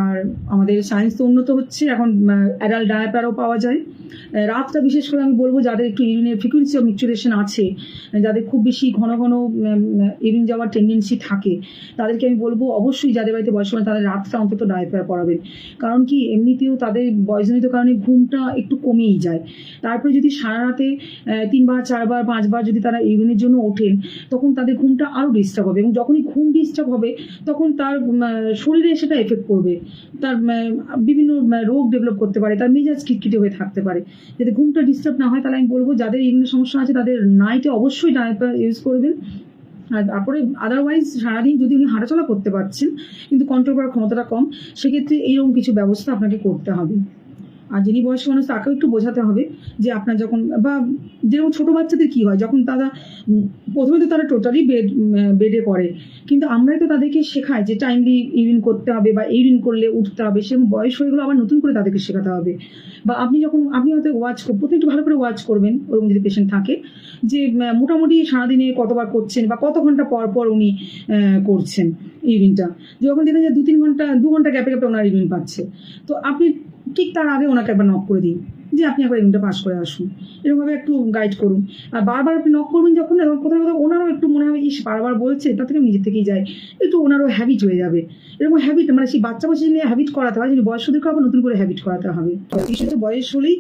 আর আমাদের সায়েন্স তো উন্নত হচ্ছে, এখন অ্যাডাল্ট ডায়াপারও পাওয়া যায়। রাতটা বিশেষ করে আমি বলবো যাদের একটু ইউরিনের ফ্রিকুয়েন্সি অফ মিকচুরেশন আছে, যাদের খুব বেশি ঘন ঘন ইউরিন যাওয়ার টেন্ডেন্সি থাকে, তাদেরকে আমি বলবো অবশ্যই যাদের বাড়িতে বয়স্ক মানে তাদের রাতটা অন্তত ডায়াপার পরাবেন। কারণ কি এমনিতেও তাদের বয়সজনিত কারণে ঘুমটা একটু কমেই যায়। তারপরে যদি সারা রাতে 3 বার 4 বার 5 বার যদি তারা ইউরিনের জন্য ওঠেন, তখন তাদের ঘুমটা আরও ডিস্টার্ব হবে, এবং যখনই ঘুম ডিস্টার্ব হবে তখন তার শরীরে সেটা এফেক্ট করবে, তার বিভিন্ন রোগ ডেভেলপ করতে পারে, তার মেজাজ খিটখিটে হয়ে থাকতে পারে। যদি ঘুমটা ডিস্টার্ব না হয়, তাহলে আমি বলবো যাদের ইউরিনের সমস্যা আছে তাদের নাইটে অবশ্যই ডায়াপার ইউজ করবেন। আর তারপরে আদারওয়াইজ সারাদিন যদি উনি হাঁটাচলা করতে পারছেন কিন্তু কন্ট্রোল করার ক্ষমতাটা কম, সেক্ষেত্রে এইরকম কিছু ব্যবস্থা আপনাকে করতে হবে। আর যিনি বয়স্ক মানুষ তাকেও একটু বোঝাতে হবে যে আপনার যখন, বা যেরকম ছোটো বাচ্চাদের কী হয়, যখন তারা প্রথমে তো তারা টোটালি বেডে পড়ে, কিন্তু আমরাই তো তাদেরকে শেখাই যে টাইমলি ইউরিন করতে হবে বা ইউরিন করলে উঠতে হবে, সেরকম বয়স হয়ে গেলো আবার নতুন করে তাদেরকে শেখাতে হবে। বা আপনি হয়তো প্রথমে একটু ভালো করে ওয়াচ করবেন ওরকম যদি পেশেন্ট থাকে, যে মোটামুটি সারাদিনে কতবার করছেন বা কত ঘন্টা পর পর উনি করছেন ইউরিনটা। যখন দেখেন যে 2 ঘন্টা গ্যাপে গ্যাপে ওনার ইউরিন পাচ্ছে, তো আপনি ঠিক তার আগে ওনাকে একবার নক করে দিন যে আপনি একবার ইউরিনটা পাস করে আসুন, এরকমভাবে একটু গাইড করুন। আর বারবার আপনি নক করবেন যখন, তখন কোথাও কোথাও ওনারও একটু মনে হবে ইস বারবার বলছে, তার থেকে নিজের থেকেই যায়, একটু ওনারও হ্যাবিট হয়ে যাবে। এরকম হ্যাবিট মানে সেই বাচ্চা বয়সে নিয়ে হ্যাবিট করাতে হয়, যদি বয়স্কদেরকে আবার নতুন করে হ্যাবিট করাতে হবে। বিশেষত বয়স হলেই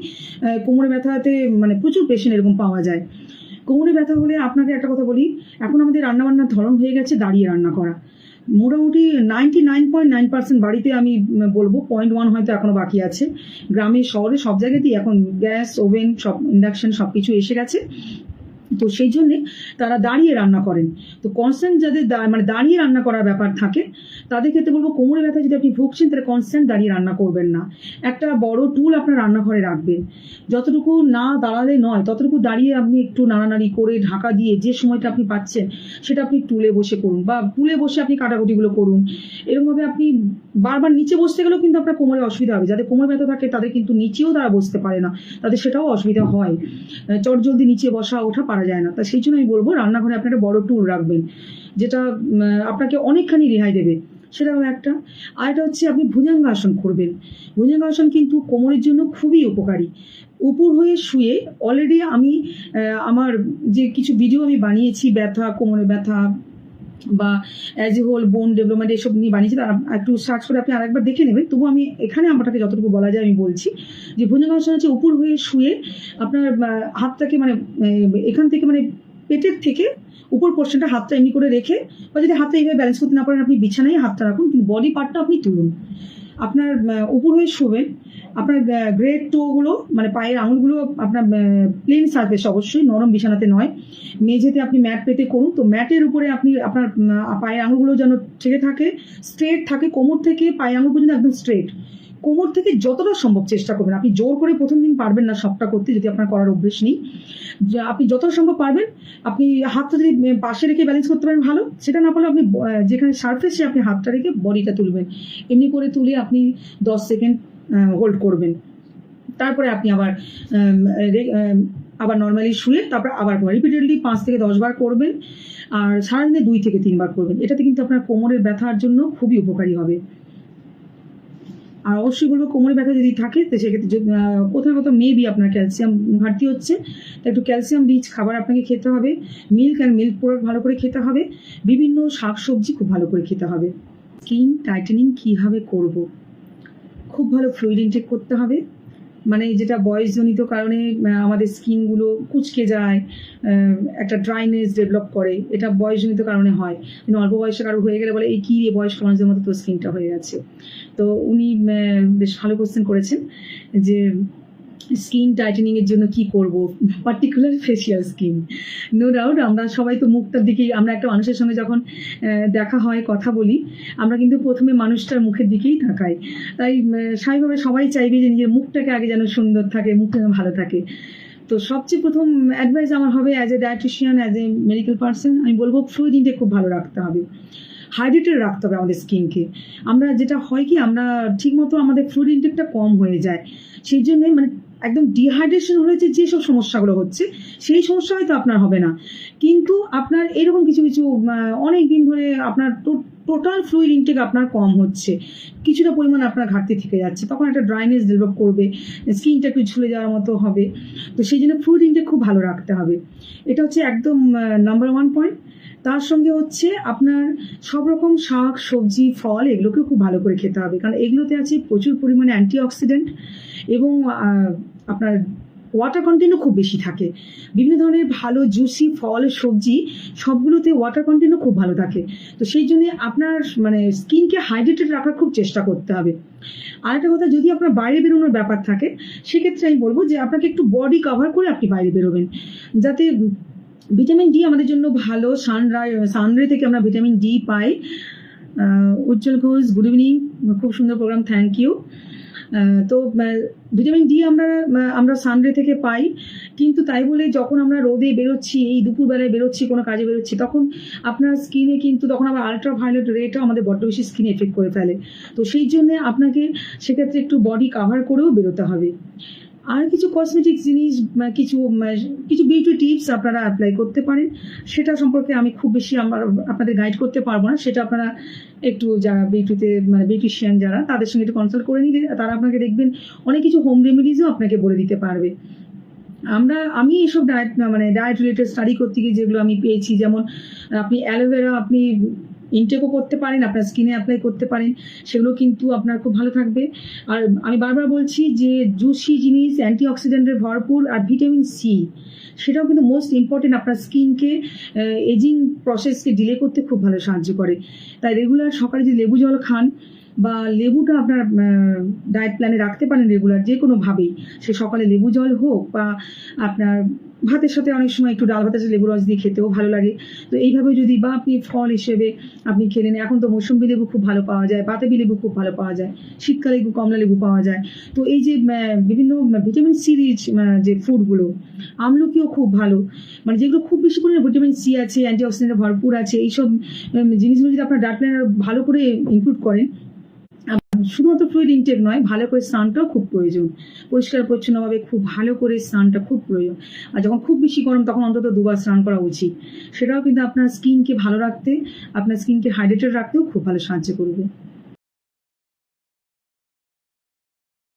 কোমরে ব্যথাতে মানে প্রচুর পেশেন্ট এরকম পাওয়া যায়। কোমরে ব্যথা হলে আপনাকে একটা কথা বলি, এখন আমাদের রান্নাবান্নার ধরন হয়ে গেছে দাঁড়িয়ে রান্না করা। মোটামুটি 99.9% বাড়িতে আমি বলবো, 0.1 হয়তো এখনো বাকি আছে। গ্রামে শহরে সব জায়গাতেই এখন গ্যাস, ওভেন, সব ইন্ডাকশন সব কিছু এসে গেছে। তো সেই জন্যে তারা দাঁড়িয়ে রান্না করেন। তো কনস্ট্যান্ট যাদের মানে দাঁড়িয়ে রান্না করার ব্যাপার থাকে, তাদের ক্ষেত্রে বলবো কোমরে ব্যথা যদি আপনি ভুগছেন তাহলে কনস্ট্যান্ট দাঁড়িয়ে রান্না করবেন না। একটা বড় টুল আপনার রান্নাঘরে রাখবেন, যতটুকু না দাঁড়ালে নয় ততটুকু দাঁড়িয়ে আপনি একটু নাড়ানাড়ি করে ঢাকা দিয়ে যে সময়টা আপনি পাচ্ছেন সেটা আপনি টুলে বসে করুন, বা টুলে বসে আপনি কাটাকুটিগুলো করুন। এরকমভাবে আপনি বারবার নিচে বসতে গেলেও কিন্তু আপনার কোমরে অসুবিধা হবে। যাদের কোমর ব্যথা থাকে তাদের কিন্তু নিচেও তারা বসতে পারে না, তাদের সেটাও অসুবিধা হয়, চটজলদি নিচে বসা ওঠা পারা যায় না। তা সেই জন্য আমি বলবো রান্নাঘরে আপনি একটা বড় টুল রাখবেন, যেটা আপনাকে অনেকখানি রেহাই দেবে। সেটা হলো একটা। আরেকটা হচ্ছে আপনি ভুজঙ্গাসন করবেন। ভুজঙ্গাসন কিন্তু কোমরের জন্য খুবই উপকারী। উপর হয়ে শুয়ে অলরেডি আমি আমার যে কিছু ভিডিও আমি বানিয়েছি ব্যথা, কোমরে ব্যথা বা অ্যাজ এ হোল বোন ডেভেলপমেন্ট এসব নিয়ে বানিয়েছি, তারা একটু সার্চ করে আপনি আরেকবার দেখে নেবেন। তবু আমি এখানে আমাটাকে যতটুকু বলা যায় আমি বলছি যে ভুজঙ্গাসন হচ্ছে উপর হয়ে শুয়ে আপনার হাতটাকে মানে এখান থেকে মানে পেটের থেকে উপর পোর্শনটা হাতটা এমনি করে রেখে, বা যদি হাতটা এইভাবে ব্যালেন্স করতে না পারেন আপনি বিছানায় হাতটা রাখুন, কিন্তু বডি পার্টটা আপনি তুলুন। আপনার উপর হয়ে শোবেন, আপনার গ্রেড টোগুলো মানে পায়ের আঙুলগুলো আপনার প্লেন সারফেস, অবশ্যই নরম বিছানাতে নয়, মেঝেতে আপনি ম্যাট পেতে করুন। তো ম্যাটের উপরে আপনি আপনার পায়ের আঙুলগুলো যেন ঠেকে থাকে, স্ট্রেট থাকে, কোমর থেকে পায়ের আঙুল পর্যন্ত একদম স্ট্রেট। কোমর থেকে যতটা সম্ভব চেষ্টা করবেন, আপনি জোর করে প্রথম দিন পারবেন না সবটা করতে যদি আপনার করার অভ্যেস নেই, আপনি যতটা সম্ভব পারবেন আপনি হাতটা যদি পাশে রেখে ব্যালেন্স করতে পারেন ভালো, সেটা না পারলে আপনি যেখানে সারফেসে আপনি হাতটা রেখে বডিটা তুলবেন, এমনি করে তুলে আপনি 10 সেকেন্ড হোল্ড করবেন। তারপরে আপনি আবার নর্মালি শুয়ে তারপর আবার রিপিটেডলি 5 থেকে 10 বার করবেন, আর সারাদিনে 2 থেকে 3 বার করবেন। এটাতে কিন্তু আপনার কোমরের ব্যথার জন্য খুবই উপকারী হবে। আর অবশ্যই বলবো কোমরে ব্যথা যদি থাকে তো সেক্ষেত্রে কোথাও কোথাও মেবি আপনার ক্যালসিয়াম ঘাটতি হচ্ছে, তো একটু ক্যালসিয়াম রিচ খাবার আপনাকে খেতে হবে, মিল্ক প্রোডাক্ট ভালো করে খেতে হবে, বিভিন্ন শাকসবজি খুব ভালো করে খেতে হবে। স্কিন টাইটেনিং কীভাবে করব? খুব ভালো ফ্লুইড ইনটেক করতে হবে, মানে যেটা বয়সজনিত কারণে আমাদের স্কিনগুলো কুচকে যায়, একটা ড্রাইনেস ডেভেলপ করে, এটা বয়সজনিত কারণে হয়। কিন্তু অল্প বয়সে কারো হয়ে গেলে বলে এই কী রে বয়স্ক মানুষদের মতো তো স্কিনটা হয়ে গেছে। তো উনি বেশ ভালো কোশ্চেন করেছেন যে স্কিন টাইটেনিংয়ের জন্য কি করব, particular facial skin. No doubt আমরা সবাই তো মুখটার দিকেই, আমরা একটা মানুষের সঙ্গে যখন দেখা হয় কথা বলি আমরা কিন্তু প্রথমে মানুষটার মুখের দিকেই তাকাই, তাই স্বাভাবিকভাবে সবাই চাইবে যে নিজের মুখটাকে আগে যেন সুন্দর থাকে, মুখটা যেন ভালো থাকে। তো সবচেয়ে প্রথম অ্যাডভাইস আমার হবে as a dietician, as a medical person, আমি বলবো ফ্লুইড ইনটেক খুব ভালো রাখতে হবে, হাইড্রেটেড রাখতে হবে আমাদের স্কিনকে। আমরা যেটা হয় কি আমরা ঠিকমতো আমাদের ফ্লুইড ইনটেকটা কম হয়ে যায়, সেই জন্যে মানে একদম ডিহাইড্রেশন হয়েছে যেসব সমস্যাগুলো হচ্ছে সেই সমস্যা হয়তো আপনার হবে না, কিন্তু আপনার এরকম কিছু কিছু অনেক দিন ধরে আপনার টোটাল ফ্লুইড ইনটেক আপনার কম হচ্ছে, কিছুটা পরিমাণ আপনার ঘাটতি থেকে যাচ্ছে, তখন একটা ড্রাইনেস ডেভেলপ করবে, স্কিনটা একটু ঝুলে যাওয়ার মতো হবে। তো সেই জন্য ফ্লুইড ইনটেক খুব ভালো রাখতে হবে, এটা হচ্ছে একদম নাম্বার 1 পয়েন্ট। তার সঙ্গে হচ্ছে আপনার সব রকম শাক সবজি ফল এগুলোকেও খুব ভালো করে খেতে হবে, কারণ এগুলোতে আছে প্রচুর পরিমাণে অ্যান্টিঅক্সিডেন্ট এবং আপনার ওয়াটার কন্টেন্টও খুব বেশি থাকে। বিভিন্ন ধরনের ভালো জুসি ফল সবজি সবগুলোতে ওয়াটার কন্টেন্টও খুব ভালো থাকে। তো সেই জন্য আপনার মানে স্কিনকে হাইড্রেটেড রাখার খুব চেষ্টা করতে হবে। আরেকটা কথা, যদি আপনার বাইরে বেরোনোর ব্যাপার থাকে সেক্ষেত্রে আমি বলবো যে আপনাকে একটু বডি কভার করে আপনি বাইরে বেরোবেন, যাতে ভিটামিন ডি আমাদের জন্য ভালো। সানরে থেকে আমরা ভিটামিন ডি পাই। উজ্জ্বল ঘোষ, গুড ইভিনিং, খুব সুন্দর প্রোগ্রাম, থ্যাংক ইউ। তো ভিটামিন ডি আমরা সানরে থেকে পাই, কিন্তু তাই বলে যখন আমরা রোদে বেরোচ্ছি, এই দুপুরবেলায় বেরোচ্ছি, কোনো কাজে বেরোচ্ছি, তখন আপনার স্কিনে কিন্তু তখন আবার আলট্রাভায়োলেট রেটা আমাদের বড্ড বেশি স্কিনে এফেক্ট করে ফেলে। তো সেই জন্যে আপনাকে সেক্ষেত্রে একটু বডি কাভার করেও বেরোতে হবে। আর কিছু কসমেটিক জিনিস, কিছু বিউটি টিপস আপনারা অ্যাপ্লাই করতে পারেন। সেটা সম্পর্কে আমি খুব বেশি আপনাদের গাইড করতে পারবো না। সেটা আপনারা একটু যারা বিউটিশিয়ান যারা, তাদের সঙ্গে একটু কনসাল্ট করে নিলে তারা আপনাকে দেখবেন অনেক কিছু হোম রেমেডিজও আপনাকে বলে দিতে পারবে। আমি এইসব ডায়েট রিলেটেড স্টাডি করতে গিয়ে যেগুলো আমি পেয়েছি, যেমন আপনি অ্যালোভেরা আপনি ইনটেকও করতে পারেন, আপনার স্কিনে অ্যাপ্লাই করতে পারেন, সেগুলো কিন্তু আপনার খুব ভালো থাকবে। আর আমি বারবার বলছি যে জুসি জিনিস, অ্যান্টিঅক্সিডেন্টের ভরপুর, আর ভিটামিন সি সেটাও কিন্তু মোস্ট ইম্পর্টেন্ট, আপনার স্কিনকে এজিং প্রসেসকে ডিলে করতে খুব ভালো সাহায্য করে। তাই রেগুলার সকালে যদি লেবু জল খান, বা লেবুটা আপনার ডায়েট প্ল্যানে রাখতে পারেন রেগুলার, যে কোনোভাবেই, সে সকালে লেবু জল হোক, বা আপনার ভাতের সাথে অনেক সময় একটু ডাল ভাতের সাথে লেবু রস দিয়ে খেতেও ভালো লাগে। তো এইভাবে যদি, বা আপনি ফল হিসেবে আপনি খেয়ে নেন, এখন তো মৌসুম্বি লেবু খুব ভালো পাওয়া যায়, বাতাবি লেবু খুব ভালো পাওয়া যায়, শীতকালে কমলা লেবু পাওয়া যায়। তো এই যে বিভিন্ন ভিটামিন সি রিচ যে ফুডগুলো, আমলকিও খুব ভালো, যেগুলো খুব বেশি পরিমাণে ভিটামিন সি আছে, অ্যান্টিঅক্সিডেন্টে ভরপুর আছে, এইসব জিনিসগুলো যদি আপনার ডায়েট প্ল্যানে ভালো করে ইনক্লুড করেন। শুধুমাত্র ফ্লুইড ইনটেক নয়, ভালো করে স্নানটাও খুব প্রয়োজন, পরিষ্কার পরিচ্ছন্নভাবে খুব ভালো করে স্নানটা খুব প্রয়োজন। আর যখন খুব বেশি গরম, তখন অন্তত 2 বার স্নান করা উচিত। সেটাও কিন্তু আপনার স্কিনকে ভালো রাখতে, আপনার স্কিনকে হাইড্রেটেড রাখতেও খুব ভালো সাহায্য করবে।